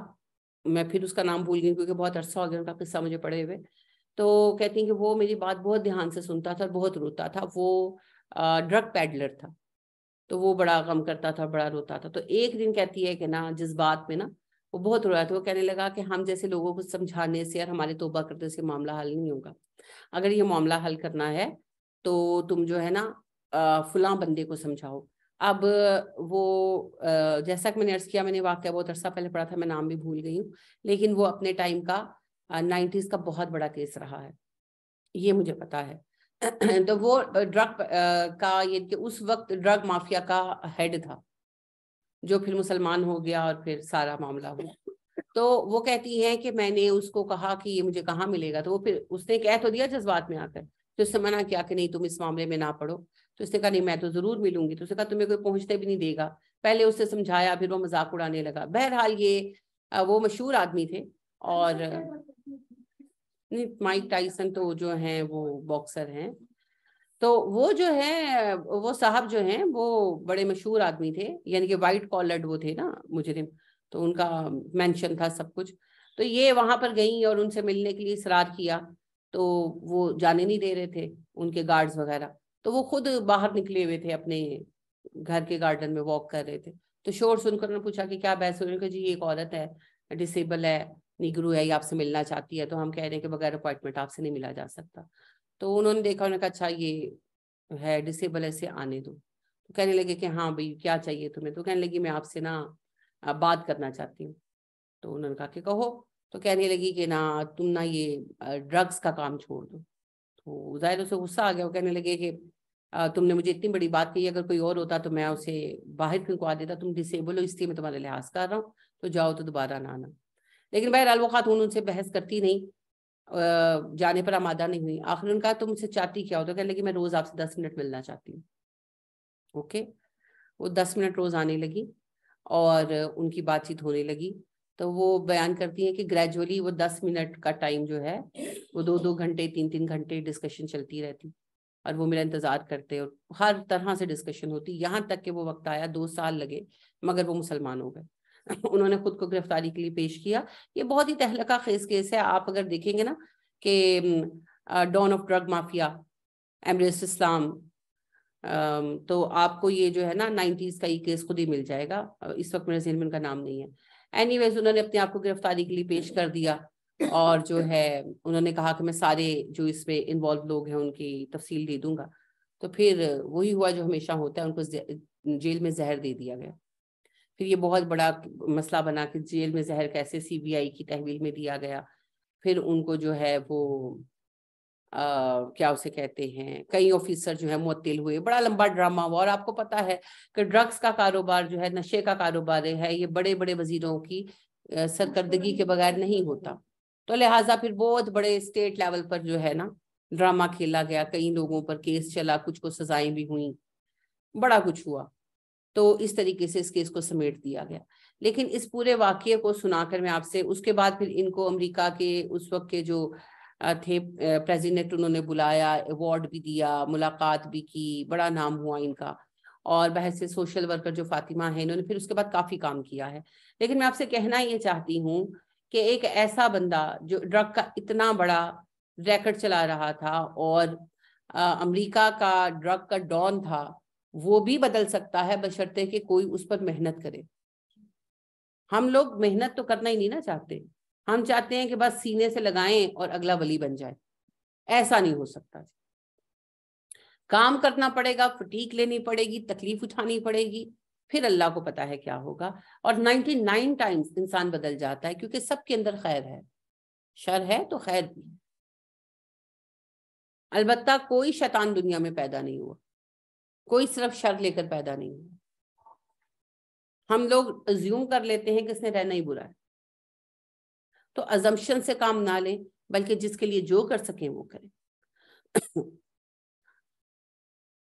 میں پھر اس کا نام بھول گئی کیونکہ بہت عرصہ ہو گیا ان کا قصہ مجھے پڑھے ہوئے. تو کہتی ہیں کہ وہ میری بات بہت دھیان سے سنتا تھا اور بہت روتا تھا. وہ ڈرگ پیڈلر تھا، تو وہ بڑا غم کرتا تھا، بڑا روتا تھا. تو ایک دن کہتی ہے کہ نا جس بات میں نا وہ بہت رویا تھا، وہ کہنے لگا کہ ہم جیسے لوگوں کو سمجھانے سے اور ہمارے توبہ کرنے سے معاملہ حل نہیں ہوگا. اگر یہ معاملہ حل کرنا ہے تو تم جو ہے نا فلاں بندے کو سمجھاؤ. اب وہ جیسا کہ میں نے عرض کیا، میں نے واقعہ بہت عرصہ پہلے پڑھا تھا، میں نام بھی بھول گئی ہوں، لیکن وہ اپنے ٹائم کا 90s کا بہت بڑا کیس رہا ہے، یہ مجھے پتا ہے. تو وہ ڈرگ کا یہ کہ اس وقت ڈرگ مافیا کا ہیڈ تھا، جو پھر مسلمان ہو گیا اور پھر سارا معاملہ ہوا. تو وہ کہتی ہیں کہ میں نے اس کو کہا کہ یہ مجھے کہاں ملے گا. تو وہ پھر اس نے کہہ تو دیا جذبات میں آ کر، تو اس نے منع کیا کہ نہیں تم اس معاملے میں نہ پڑھو. تو اس نے کہا نہیں میں تو ضرور ملوں گی. تو اس نے کہا تمہیں کوئی پہنچتے بھی نہیں دے گا. پہلے اس سے سمجھایا، پھر وہ مذاق اڑانے لگا. بہرحال یہ وہ مشہور آدمی تھے. اور مائک ٹائسن تو جو ہیں وہ باکسر ہیں. تو وہ جو ہے وہ صاحب جو ہیں وہ بڑے مشہور آدمی تھے، یعنی کہ وائٹ کالرڈ وہ تھے نا مجرم، تو ان کا مینشن تھا سب کچھ. تو یہ وہاں پر گئیں اور ان سے ملنے کے لیے اصرار کیا. تو وہ جانے نہیں دے رہے تھے ان کے گارڈز وغیرہ. تو وہ خود باہر نکلے ہوئے تھے، اپنے گھر کے گارڈن میں واک کر رہے تھے. تو شور سن کر انہوں نے پوچھا کہ کیا بحث ہو رہی ہے؟ کہ جی یہ ایک عورت ہے، ڈسیبل ہے، نیگرو ہے، یہ آپ سے ملنا چاہتی ہے. تو ہم کہہ رہے ہیں کہ بغیر اپوائنٹمنٹ آپ سے نہیں ملا جا سکتا. تو انہوں نے دیکھا، انہوں نے کہا اچھا یہ ہے ڈسیبل ہے، اسے آنے دو. تو کہنے لگے کہ ہاں بھئی کیا چاہیے تمہیں؟ تو کہنے لگی میں آپ سے نا بات کرنا چاہتی ہوں. تو انہوں نے کہا کہ کہو. تو کہنے لگی کہ نا تم نا یہ ڈرگز کا کام چھوڑ دو. تو ظاہر اسے غصہ آ گیا. وہ کہنے لگے کہ تم نے مجھے اتنی بڑی بات کہی، اگر کوئی اور ہوتا تو میں اسے باہر پھنکوا دیتا، تم ڈسیبل ہو اس لیے میں تمہارا لحاظ کر رہا ہوں، تو جاؤ تو دوبارہ نہ آنا. لیکن بہرحال وہ خاتون ان سے بحث کرتی نہیں، جانے پر آمادہ نہیں ہوئی. آخر ان کا تم مجھ سے چاہتی کیا ہو؟ تو کہنے لگی میں روز آپ سے 10 منٹ ملنا چاہتی ہوں. اوکے. وہ 10 منٹ روز آنے لگی اور ان کی بات چیت ہونے لگی. تو وہ بیان کرتی ہیں کہ گریجولی وہ 10 منٹ کا ٹائم جو ہے وہ 2 گھنٹے 3 گھنٹے ڈسکشن چلتی رہتی، اور وہ میرا انتظار کرتے، اور ہر طرح سے ڈسکشن ہوتی، یہاں تک کہ وہ وقت آیا 2 سال لگے مگر وہ مسلمان ہو گئے. انہوں نے خود کو گرفتاری کے لیے پیش کیا. یہ بہت ہی تہلکہ خیز کیس ہے. آپ اگر دیکھیں گے نا کہ ڈان آف ڈرگ مافیا ایمریس اسلام، تو آپ کو یہ جو ہے نا 90s کا یہ کیس خود ہی مل جائے گا. اس وقت میرے ذہن میں ان کا نام نہیں ہے. اینی ویز انہوں نے اپنے آپ کو گرفتاری کے لیے پیش کر دیا، اور جو ہے انہوں نے کہا کہ میں سارے جو اس میں انوالو لوگ ہیں ان کی تفصیل دے دوں گا. تو پھر وہی ہوا جو ہمیشہ ہوتا ہے، ان کو جیل میں زہر دے دیا گیا. پھر یہ بہت بڑا مسئلہ بنا کہ جیل میں زہر کیسے CBI کی تحویل میں دیا گیا. پھر ان کو جو ہے وہ کیا اسے کہتے ہیں، کئی آفیسر جو ہے معطل ہوئے. بڑا لمبا ڈرامہ ہوا. اور آپ کو پتا ہے کہ ڈرگز کا کاروبار جو ہے، نشے کا کاروبار ہے، یہ بڑے بڑے وزیروں کی سرکردگی کے بغیر نہیں ہوتا. تو لہٰذا پھر بہت بڑے اسٹیٹ لیول پر جو ہے نا ڈرامہ کھیلا گیا، کئی لوگوں پر کیس چلا، کچھ کو سزائیں بھی ہوئیں، بڑا کچھ ہوا. تو اس طریقے سے اس کیس کو سمیٹ دیا گیا. لیکن اس پورے واقعے کو سنا کر میں آپ سے، اس کے بعد پھر ان کو امریکہ کے اس وقت کے جو تھے پریزیڈنٹ، انہوں نے بلایا، ایوارڈ بھی دیا، ملاقات بھی کی، بڑا نام ہوا ان کا. اور بحث سے سوشل ورکر جو فاطمہ ہے، انہوں نے پھر اس کے بعد کافی کام کیا ہے. لیکن میں آپ سے کہنا یہ چاہتی ہوں کہ ایک ایسا بندہ جو ڈرگ کا اتنا بڑا ریکٹ چلا رہا تھا اور امریکہ کا ڈرگ کا ڈان تھا، وہ بھی بدل سکتا ہے بشرطے کہ کوئی اس پر محنت کرے. ہم لوگ محنت تو کرنا ہی نہیں نا چاہتے. ہم چاہتے ہیں کہ بس سینے سے لگائیں اور اگلا ولی بن جائے. ایسا نہیں ہو سکتا. کام کرنا پڑے گا، فٹیک لینی پڑے گی، تکلیف اٹھانی پڑے گی، پھر اللہ کو پتا ہے کیا ہوگا. اور 99 ٹائمز انسان بدل جاتا ہے، کیونکہ سب کے اندر خیر ہے، شر ہے تو خیر بھی. البتہ کوئی شیطان دنیا میں پیدا نہیں ہوا، کوئی صرف شر لے کر پیدا نہیں ہوا. ہم لوگ ازیوم کر لیتے ہیں کہ اس نے رہنا ہی برا ہے. تو ازمپشن سے کام نہ لیں. بلکہ جس کے لیے جو کر سکیں وہ کریں۔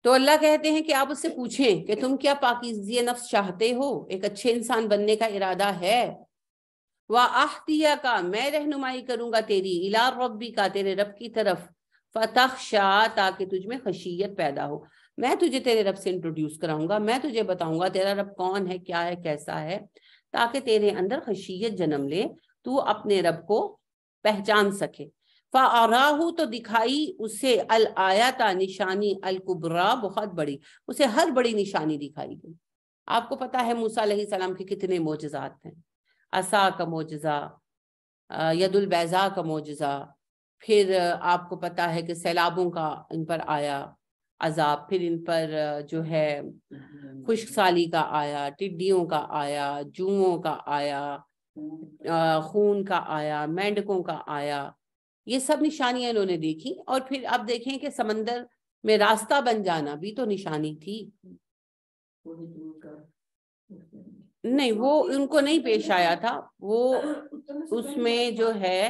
تو اللہ کہتے ہیں کہ آپ اس سے پوچھیں کہ تم کیا پاکیزگی نفس چاہتے ہو، ایک اچھے انسان بننے کا ارادہ ہے؟ وَأَهْدِيَكَ، میں رہنمائی کروں گا تیری، إِلَىٰ رَبِّكَ، تیرے رب کی طرف، فَتَخْشَىٰ، تاکہ تجھ میں خشیت پیدا ہو۔ میں تجھے تیرے رب سے انٹروڈیوس کراؤں گا، میں تجھے بتاؤں گا تیرا رب کون ہے، کیا ہے، کیسا ہے، تاکہ تیرے اندر خشیت جنم لے، تو اپنے رب کو پہچان سکے۔ فَأَرَاهُ، تو دکھائی اسے، الآیات، نشانی، الکبریٰ، بہت بڑی، اسے ہر بڑی نشانی دکھائی گئی۔ آپ کو پتا ہے موسیٰ علیہ السلام کے کتنے معجزات ہیں، عصا کا معجزہ، ید البیضاء کا معجزہ، پھر آپ کو پتا ہے کہ سیلابوں کا ان پر آیا عذاب، پھر ان پر جو ہے خشک سالی کا آیا، ٹڈیوں کا آیا، جوؤں کا آیا، خون کا آیا، مینڈکوں کا آیا، یہ سب نشانیاں انہوں نے دیکھی۔ اور پھر آپ دیکھیں کہ سمندر میں راستہ بن جانا بھی تو نشانی تھی۔ نہیں، وہ ان کو نہیں پیش آیا تھا، وہ اس میں جو ہے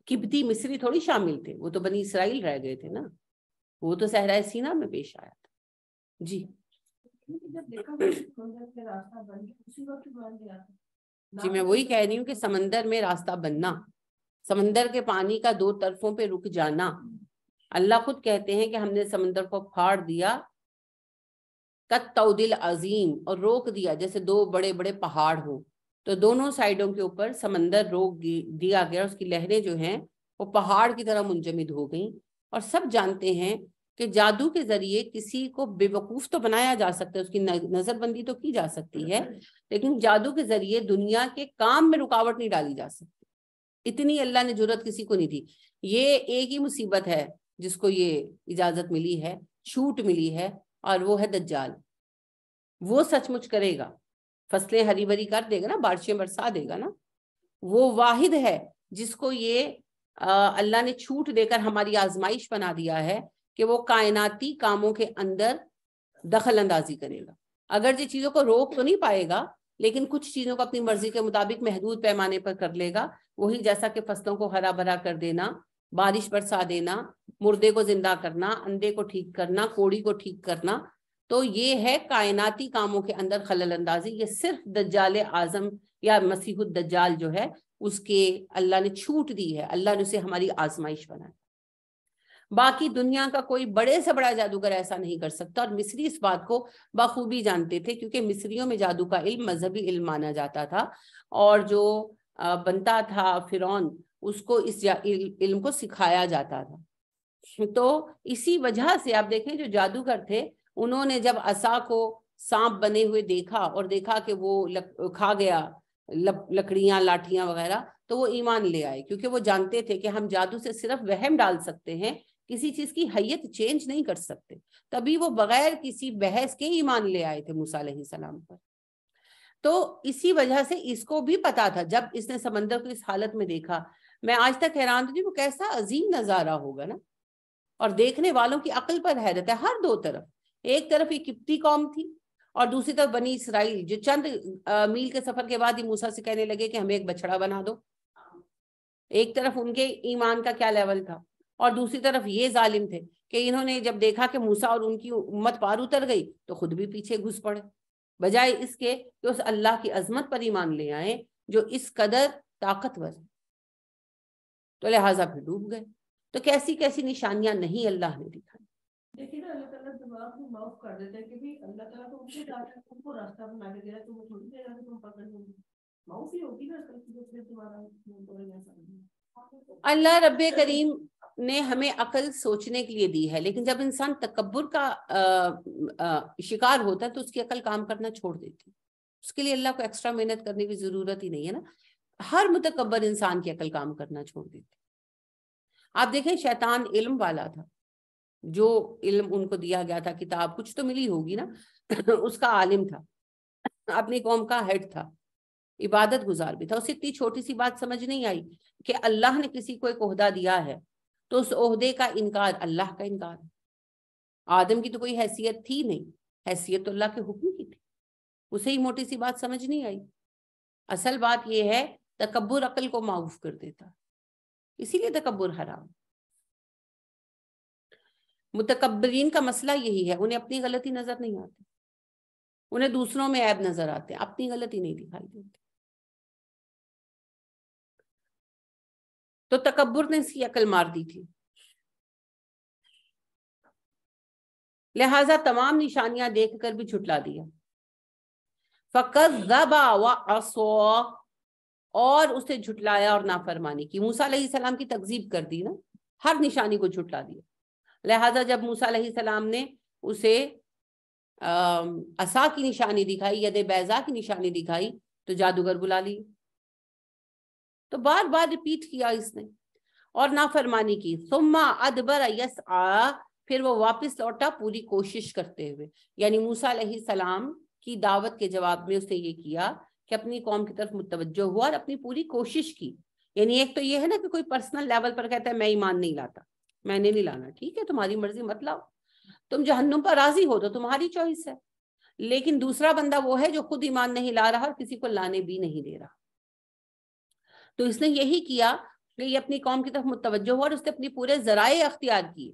قبطی مصری تھوڑی شامل تھے، وہ تو بنی اسرائیل رہ گئے تھے نا، وہ تو صحرائے سینا میں پیش آیا تھا۔ جی جی میں وہی کہہ رہی ہوں کہ سمندر میں راستہ بننا، سمندر کے پانی کا دو طرفوں پہ رک جانا، اللہ خود کہتے ہیں کہ ہم نے سمندر کو پھاڑ دیا کالطود العظیم، اور روک دیا جیسے دو بڑے بڑے پہاڑ ہوں، تو دونوں سائیڈوں کے اوپر سمندر روک دیا گیا، اس کی لہریں جو ہیں وہ پہاڑ کی طرح منجمد ہو گئیں۔ اور سب جانتے ہیں کہ جادو کے ذریعے کسی کو بے وقوف تو بنایا جا سکتا ہے، اس کی نظر بندی تو کی جا سکتی ہے، لیکن جادو کے ذریعے دنیا کے کام میں رکاوٹ نہیں ڈالی جا سکتی، اتنی اللہ نے جرأت کسی کو نہیں دی۔ یہ ایک ہی مصیبت ہے جس کو یہ اجازت ملی ہے، چھوٹ ملی ہے، اور وہ ہے دجال۔ وہ سچ مچ کرے گا، فصلیں ہری بھری کر دے گا نا، بارشیں برسا دے گا نا، وہ واحد ہے جس کو یہ اللہ نے چھوٹ دے کر ہماری آزمائش بنا دیا ہے کہ وہ کائناتی کاموں کے اندر دخل اندازی کرے گا۔ اگرچہ چیزوں کو روک تو نہیں پائے گا، لیکن کچھ چیزوں کو اپنی مرضی کے مطابق محدود پیمانے پر کر لے گا، وہی جیسا کہ فصلوں کو ہرا بھرا کر دینا، بارش برسا دینا، مردے کو زندہ کرنا، اندھے کو ٹھیک کرنا، کوڑی کو ٹھیک کرنا۔ تو یہ ہے کائناتی کاموں کے اندر خلل اندازی، یہ صرف دجال اعظم یا مسیح الدجال جو ہے اس کے اللہ نے چھوٹ دی ہے، اللہ نے اسے ہماری آزمائش بنایا۔ باقی دنیا کا کوئی بڑے سے بڑا جادوگر ایسا نہیں کر سکتا، اور مصری اس بات کو بخوبی جانتے تھے، کیونکہ مصریوں میں جادو کا علم مذہبی علم مانا جاتا تھا، اور جو بنتا تھا فرعون اس کو اس علم کو سکھایا جاتا تھا۔ تو اسی وجہ سے آپ دیکھیں جو جادوگر تھے انہوں نے جب عصا کو سانپ بنے ہوئے دیکھا اور دیکھا کہ وہ کھا گیا لکڑیاں لاٹھیاں وغیرہ، تو وہ ایمان لے آئے، کیونکہ وہ جانتے تھے کہ ہم جادو سے صرف وہم ڈال سکتے ہیں، کسی چیز کی حیت چینج نہیں کر سکتے، تبھی وہ بغیر کسی بحث کے ایمان لے آئے تھے موسیٰ علیہ السلام پر۔ تو اسی وجہ سے اس کو بھی پتا تھا، جب اس نے سمندر کو اس حالت میں دیکھا، میں آج تک حیران تھی وہ کیسا عظیم نظارہ ہوگا نا، اور دیکھنے والوں کی عقل پر حیرت ہے۔ ہر دو طرف، ایک طرف یہ قبطی قوم تھی اور دوسری طرف بنی اسرائیل، جو چند میل کے سفر کے بعد ہی موسیٰ سے کہنے لگے کہ ہمیں ایک بچڑا بنا دو۔ ایک طرف ان کے ایمان کا کیا لیول تھا، اور دوسری طرف یہ ظالم تھے کہ انہوں نے جب دیکھا کہ موسیٰ اور ان کی امت پار اتر گئی تو خود بھی پیچھے گھس پڑے، بجائے اس کے کہ اس اللہ کی عظمت پر ایمان لے آئیں جو اس قدر طاقتور ہے، تو لہٰذا پھر ڈوب گئے۔ تو کیسی کیسی نشانیاں نہیں اللہ نے دکھائی۔ دیکھیے نا، اللہ تعالیٰ دماغ کو معاف کر دیتا ہے کہ بھی اللہ تعالیٰ کو ان تم کو راستہ بنا کے دے رہا ہے، تم تھوڑی دے رہا ہے تم پکڑ لو گے، معاف ہی ہوگی نا تمہارا۔ اللہ رب کریم نے ہمیں عقل سوچنے کے لیے دی ہے، لیکن جب انسان تکبر کا شکار ہوتا ہے تو اس کی عقل کام کرنا چھوڑ دیتی ہے، اس کے لیے اللہ کو ایکسٹرا محنت کرنے کی ضرورت ہی نہیں ہے نا، ہر متکبر انسان کی عقل کام کرنا چھوڑ دیتی۔ آپ دیکھیں شیطان علم والا تھا، جو علم ان کو دیا گیا تھا، کتاب کچھ تو ملی ہوگی نا، اس کا عالم تھا، اپنی قوم کا ہیڈ تھا، عبادت گزار بھی تھا، اسے اتنی چھوٹی سی بات سمجھ نہیں آئی کہ اللہ نے کسی کو ایک عہدہ دیا ہے تو اس عہدے کا انکار اللہ کا انکار ہے۔ آدم کی تو کوئی حیثیت تھی نہیں، حیثیت تو اللہ کے حکم کی تھی، اسے ہی موٹی سی بات سمجھ نہیں آئی۔ اصل بات یہ ہے تکبر عقل کو معوف کر دیتا، اسی لیے تکبر حرام۔ متکبرین کا مسئلہ یہی ہے، انہیں اپنی غلطی نظر نہیں آتی، انہیں دوسروں میں عیب نظر آتے ہیں، اپنی غلطی نہیں دکھائی دیتی۔ تو تکبر نے اس کی عقل مار دی تھی، لہٰذا تمام نشانیاں دیکھ کر بھی جھٹلا دیا۔ فَكَذَّبَ وَعَصَىٰ، اور اسے جھٹلایا اور نافرمانی کی۔ موسیٰ علیہ السلام کی تکذیب کر دی نا، ہر نشانی کو جھٹلا دیا۔ لہٰذا جب موسیٰ علیہ السلام نے اسے عصا کی نشانی دکھائی، ید بیضا کی نشانی دکھائی، تو جادوگر بلا لی، تو بار بار ریپیٹ کیا اس نے، اور نافرمانی کی۔ ثم ادبر یسعیٰ، پھر وہ واپس لوٹا پوری کوشش کرتے ہوئے۔ یعنی موسیٰ علیہ السلام کی دعوت کے جواب میں اس نے یہ کیا کہ اپنی قوم کی طرف متوجہ ہوا اور اپنی پوری کوشش کی۔ یعنی ایک تو یہ ہے نا کہ کوئی پرسنل لیول پر کہتا ہے میں ایمان نہیں لاتا، میں نے نہیں لانا، ٹھیک ہے تمہاری مرضی مت لاؤ، تم جہنم پر راضی ہو تو تمہاری چوائس ہے۔ لیکن دوسرا بندہ وہ ہے جو خود ایمان نہیں لا رہا اور کسی کو لانے بھی نہیں دے رہا۔ تو اس نے یہی کیا کہ یہ اپنی قوم کی طرف متوجہ ہوا اور اس نے اپنی پورے ذرائع اختیار کیے۔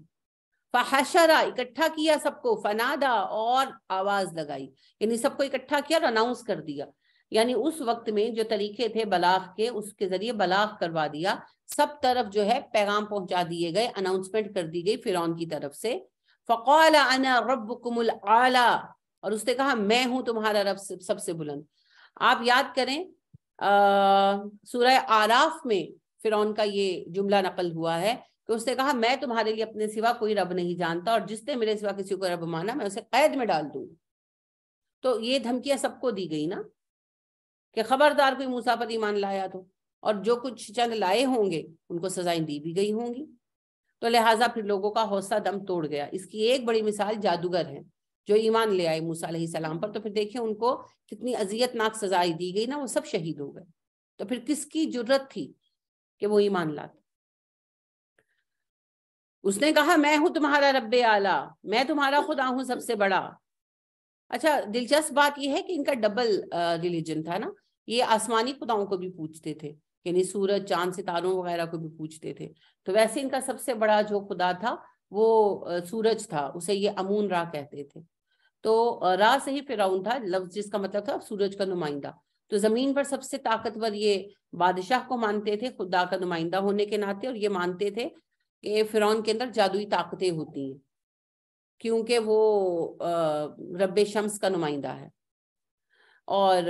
فحشر، اکٹھا کیا سب کو، فنادا، اور آواز لگائی، یعنی سب کو اکٹھا کیا اور اناؤنس کر دیا۔ یعنی اس وقت میں جو طریقے تھے بلاغ کے، اس کے ذریعے بلاغ کروا دیا، سب طرف جو ہے پیغام پہنچا دیے گئے، اناؤنسمنٹ کر دی گئی فرعون کی طرف سے۔ فقال انا ربکم الاعلی، اور اس نے کہا میں ہوں تمہارا رب سب سے بلند۔ آپ یاد کریں سورہ آراف میں فرعون کا یہ جملہ نقل ہوا ہے کہ اس نے کہا میں تمہارے لیے اپنے سوا کوئی رب نہیں جانتا، اور جس نے میرے سوا کسی کو رب مانا میں اسے قید میں ڈال دوں۔ تو یہ دھمکیاں سب کو دی گئی نا کہ خبردار کوئی موسیٰ پر ایمان لایا اور جو کچھ چند لائے ہوں گے ان کو سزائیں دی بھی گئی ہوں گی۔ تو لہٰذا پھر لوگوں کا حوصلہ دم توڑ گیا۔ اس کی ایک بڑی مثال جادوگر ہے جو ایمان لے آئے موسیٰ علیہ السلام پر، تو پھر دیکھیں ان کو کتنی اذیت ناک سزائیں دی گئی نا، وہ سب شہید ہو گئے۔ تو پھر کس کی جرت تھی کہ وہ ایمان لاتے؟ اس نے کہا میں ہوں تمہارا رب اعلیٰ، میں تمہارا خدا ہوں سب سے بڑا۔ اچھا دلچسپ بات یہ ہے کہ ان کا ڈبل ریلیجن تھا نا، یہ آسمانی خداؤں کو بھی پوجتے تھے، یعنی سورج چاند ستاروں وغیرہ کو بھی پوجتے تھے۔ تو ویسے ان کا سب سے بڑا جو خدا تھا وہ سورج تھا، اسے یہ امون را کہتے تھے۔ تو را سے ہی فرعون تھا لفظ، جس کا مطلب تھا سورج کا نمائندہ۔ تو زمین پر سب سے طاقتور یہ بادشاہ کو مانتے تھے خدا کا نمائندہ ہونے کے ناطے، اور یہ مانتے تھے کہ فرعون کے اندر جادوئی طاقتیں ہوتی ہیں کیونکہ وہ رب شمس کا نمائندہ ہے۔ اور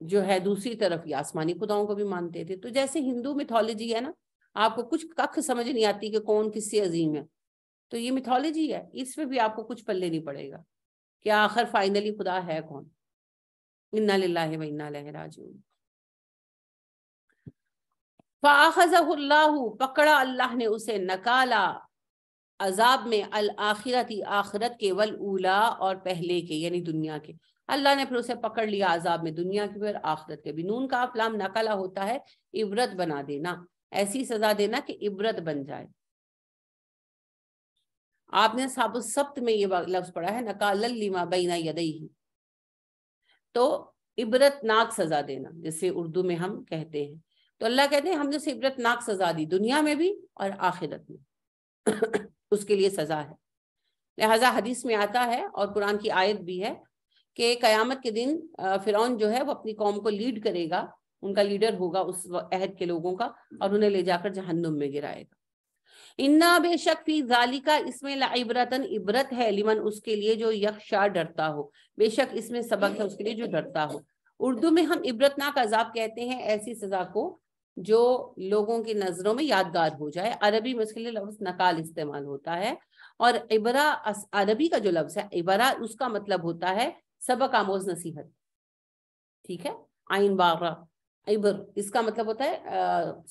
جو ہے دوسری طرف یہ آسمانی خداؤں کو بھی مانتے تھے۔ تو جیسے ہندو میتھولوجی ہے نا، آپ کو کچھ کخ سمجھ نہیں آتی کہ کون کس سے عظیم ہے، تو یہ میتھولوجی ہے، اس میں بھی آپ کو کچھ پلے نہیں پڑے گا کہ آخر فائنلی خدا ہے کون۔ انا للہ و انا الیہ راجعون۔ فَأَخَذَهُ اللَّهُ، پکڑا اللہ نے اسے، نکالا عذاب میں، الآخرتی آخرت کے، والاولا اور پہلے کے یعنی دنیا کے۔ اللہ نے پھر اسے پکڑ لیا عذاب میں، دنیا کے بھی اور آخرت کے بھی۔ نون کا لام نکالا ہوتا ہے عبرت بنا دینا، ایسی سزا دینا کہ عبرت بن جائے۔ آپ نے صحاب السبت میں یہ لفظ پڑھا ہے نکالا لما بین یدیہ، تو عبرت ناک سزا دینا جسے اردو میں ہم کہتے ہیں۔ تو اللہ کہتے ہیں ہم نے اسے عبرت ناک سزا دی، دنیا میں بھی اور آخرت میں اس کے لیے سزا ہے۔ لہٰذا حدیث میں آتا ہے اور قرآن کی آیت بھی ہے کہ قیامت کے دن فرعون جو ہے وہ اپنی قوم کو لیڈ کرے گا، ان کا لیڈر ہوگا اس عہد کے لوگوں کا، اور انہیں لے جا کر جہنم میں گرائے گا۔ انا بے شک فی ذالکا، اس میں لعبرتن، عبرت ہے، لمن اس کے لیے جو یخشا ڈرتا ہو، بے شک اس میں سبق ہے اس کے لیے جو ڈرتا ہو۔ اردو میں ہم عبرتناک عذاب کہتے ہیں ایسی سزا کو جو لوگوں کی نظروں میں یادگار ہو جائے۔ عربی میں اس کے لیے لفظ نکال استعمال ہوتا ہے، اور عبرہ عربی کا جو لفظ ہے عبرہ، اس کا مطلب ہوتا ہے سبق آموز نصیحت، ٹھیک ہے، عین باغ عبر، اس کا مطلب ہوتا ہے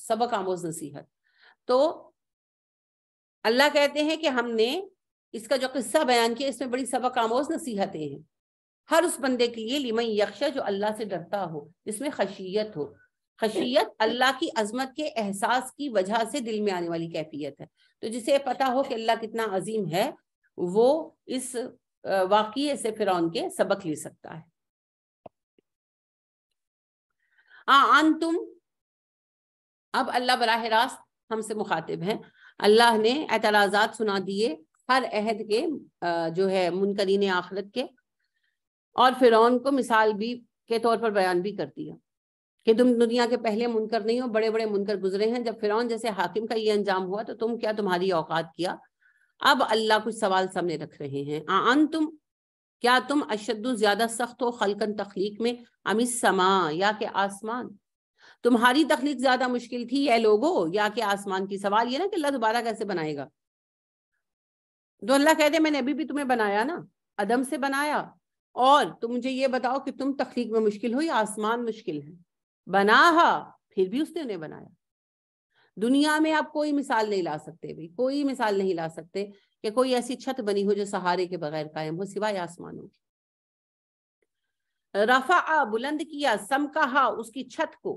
سبق آموز نصیحت۔ تو اللہ کہتے ہیں کہ ہم نے اس کا جو قصہ بیان کیا اس میں بڑی سبق آموز نصیحتیں ہیں ہر اس بندے کے لیے، لمن یخشا، جو اللہ سے ڈرتا ہو، جس میں خشیت ہو۔ خشیت اللہ کی عظمت کے احساس کی وجہ سے دل میں آنے والی کیفیت ہے۔ تو جسے پتا ہو کہ اللہ کتنا عظیم ہے، وہ اس واقعے سے فرعون کے سبق لے سکتا ہے۔ انتم، اب اللہ براہ راست ہم سے مخاطب ہیں. اللہ نے اعتراضات سنا دیے ہر عہد کے جو ہے منکرین آخرت کے، اور فرعون کو مثال بھی کے طور پر بیان بھی کر دیا کہ تم دنیا کے پہلے منکر نہیں ہو، بڑے بڑے منکر گزرے ہیں. جب فرعون جیسے حاکم کا یہ انجام ہوا تو تم کیا، تمہاری اوقات کیا. اب اللہ کچھ سوال سامنے رکھ رہے ہیں. انتم، کیا تم اشد زیادہ سخت ہو خلقن تخلیق میں، ام السماء، یا کہ آسمان. تمہاری تخلیق زیادہ مشکل تھی اے لوگو یا کہ آسمان کی. سوال یہ نا کہ اللہ دوبارہ کیسے بنائے گا. تو اللہ کہتے میں نے ابھی بھی تمہیں بنایا نا، عدم سے بنایا، اور تم مجھے یہ بتاؤ کہ تم تخلیق میں مشکل ہو یا آسمان مشکل ہے. بناہا، پھر بھی اس نے انہیں بنایا. دنیا میں آپ کوئی مثال نہیں لا سکتے بھی، کوئی مثال نہیں لا سکتے کہ کوئی ایسی چھت بنی ہو جو سہارے کے بغیر قائم ہو سوائے آسمانوں کی. رفع، بلند کیا، سمکہا، اس کی چھت کو،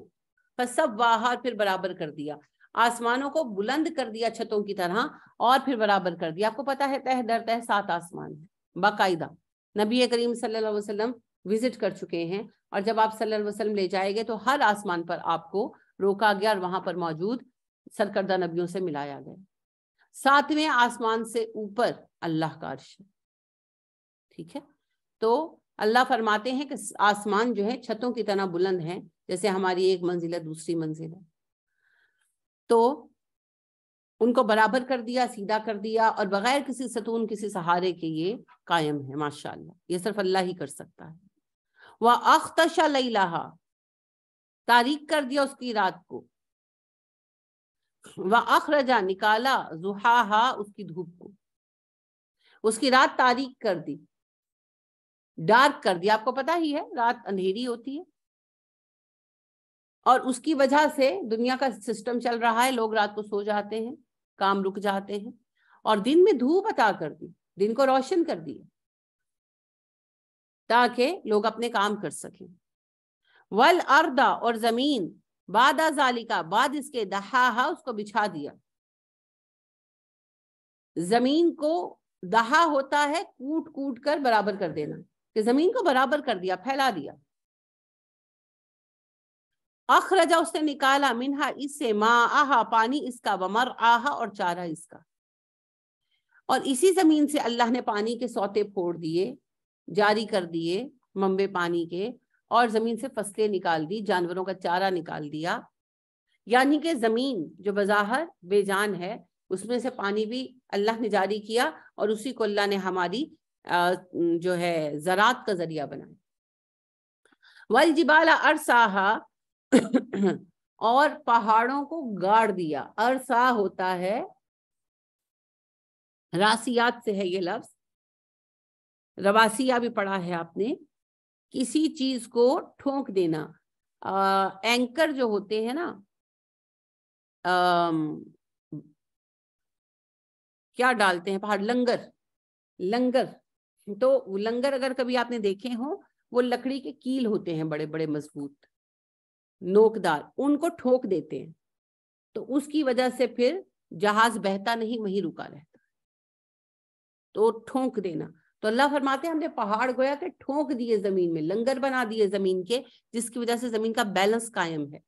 فسواہا، پھر برابر کر دیا. آسمانوں کو بلند کر دیا چھتوں کی طرح، اور پھر برابر کر دیا. آپ کو پتا ہے تہ در تہ 7 آسمان ہیں باقاعدہ. نبی کریم صلی اللہ علیہ وسلم وزٹ کر چکے ہیں، اور جب آپ صلی اللہ علیہ وسلم لے جائے گے تو ہر آسمان پر آپ کو روکا گیا اور وہاں پر موجود سرکردہ نبیوں سے ملایا گیا. 7ویں آسمان سے اوپر اللہ کا عرش ہے. ٹھیک ہے، تو اللہ فرماتے ہیں کہ آسمان جو ہے چھتوں کی طرح بلند ہیں، جیسے ہماری ایک منزل ہے دوسری منزل ہے. تو ان کو برابر کر دیا، سیدھا کر دیا، اور بغیر کسی ستون کسی سہارے کے یہ قائم ہے. ماشاءاللہ، یہ صرف اللہ ہی کر سکتا ہے. وَأَخْتَشَ لَيْلَهَا، تاریک کر دیا اس کی رات کو. وَأَخْرَجَ، نکالا، ضُحَاهَا، اس کی دھوپ کو. اس کی رات تاریک کر دی، ڈارک کر دیا. آپ کو پتا ہی ہے رات اندھیری ہوتی ہے، اور اس کی وجہ سے دنیا کا سسٹم چل رہا ہے. لوگ رات کو سو جاتے ہیں، کام رک جاتے ہیں، اور دن میں دھوپ عطا کر دی، دن کو روشن کر دیا تاکہ لوگ اپنے کام کر سکیں. والارض، اور زمین، بعد ذالک، بعد اس کے، دحاہا، اس کو بچھا دیا. زمین کو دہا ہوتا ہے کوٹ کوٹ کر برابر کر دینا، کہ زمین کو برابر کر دیا، پھیلا دیا. اخرجا، اس نے نکالا، منہا، اس سے، ماءہا، پانی اس کا، ومرعاہا، اور چارہ اس کا. اور اسی زمین سے اللہ نے پانی کے سوتے پھوڑ دیے، جاری کر دیے منبع پانی کے، اور زمین سے فصلیں نکال دی، جانوروں کا چارہ نکال دیا. یعنی کہ زمین جو بظاہر بے جان ہے، اس میں سے پانی بھی اللہ نے جاری کیا، اور اسی کو اللہ نے ہماری جو ہے زراعت کا ذریعہ بنایا. والجبال ارساہا، اور پہاڑوں کو گاڑ دیا. ارسا ہوتا ہے، راسیات سے ہے یہ لفظ، رواسیہ بھی پڑھا ہے آپ نے، کسی چیز کو ٹھونک دینا. اینکر جو ہوتے ہیں نا، کیا ڈالتے ہیں پہاڑ، لنگر. تو لنگر اگر کبھی آپ نے دیکھے ہوں، وہ لکڑی کے کیل ہوتے ہیں بڑے بڑے مضبوط نوکدار، ان کو ٹھوک دیتے ہیں، تو اس کی وجہ سے پھر جہاز بہتا نہیں، وہیں رکا رہتا. تو ٹھونک دینا. تو اللہ فرماتے ہیں ہم نے پہاڑ گویا کہ ٹھونک دیے زمین میں، لنگر بنا دیے زمین کے، جس کی وجہ سے زمین کا بیلنس قائم ہے.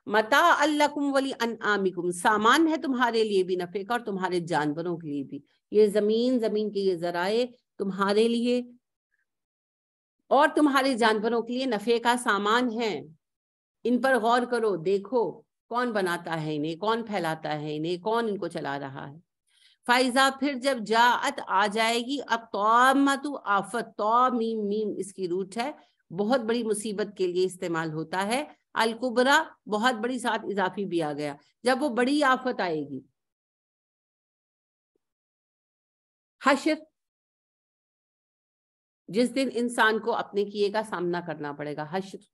متاع لکم ولانعامکم، سامان ہے تمہارے لیے بھی، نفع کا، اور تمہارے جانوروں کے لیے بھی. یہ زمین کے یہ ذرائع تمہارے لیے اور تمہارے جانوروں کے لیے نفع کا سامان ہے. ان پر غور کرو، دیکھو کون بناتا ہے انہیں، کون پھیلاتا ہے انہیں، کون ان کو چلا رہا ہے. فائزہ، پھر جب جاءت، آ جائے گی، الطامۃ، آفت. میم میم اس کی روٹ ہے، بہت بڑی مصیبت کے لیے استعمال ہوتا ہے. الکبرا، بہت بڑی، ساتھ اضافی بھی آ گیا. جب وہ بڑی آفت آئے گی. حشر، جس دن انسان کو اپنے کیے کا سامنا کرنا پڑے گا. حشر،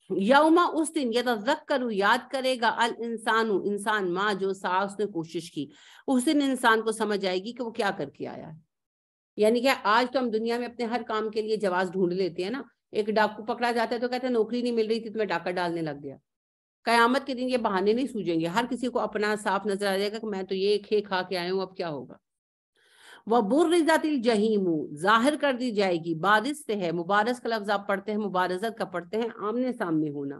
یوم، اس دن، یتذکر، یاد کرے گا، الانسان، انسان، ما، جو سعی، اس نے کوشش کی. اس دن انسان کو سمجھ آئے گی کہ وہ کیا کر کے آیا ہے. یعنی کہ آج تو ہم دنیا میں اپنے ہر کام کے لیے جواز ڈھونڈ لیتے ہیں نا. ایک ڈاکو پکڑا جاتا ہے تو کہتے ہیں نوکری نہیں مل رہی تھی تو میں ڈاکہ ڈالنے لگ گیا. قیامت کے دن یہ بہانے نہیں سوجیں گے، ہر کسی کو اپنا صاف نظر آ جائے گا کہ میں تو یہ کھا کے آیا ہوں، اب کیا ہوگا. وَبُرِّزَتِ الْجَحِیمُ، ظاہر کر دی جائے گی. بارز سے ہے، مبارز کا لفظ آپ پڑھتے ہیں، مبارزت کا پڑھتے ہیں، آمنے سامنے ہونا.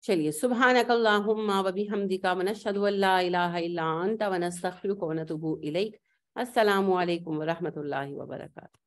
چلیے سبحانک اللہم و بحمدک ونشہد ان لا الہ الا انت ونستغفرک ونتوب الیک. السلام علیکم ورحمۃ اللہ وبرکاتہ.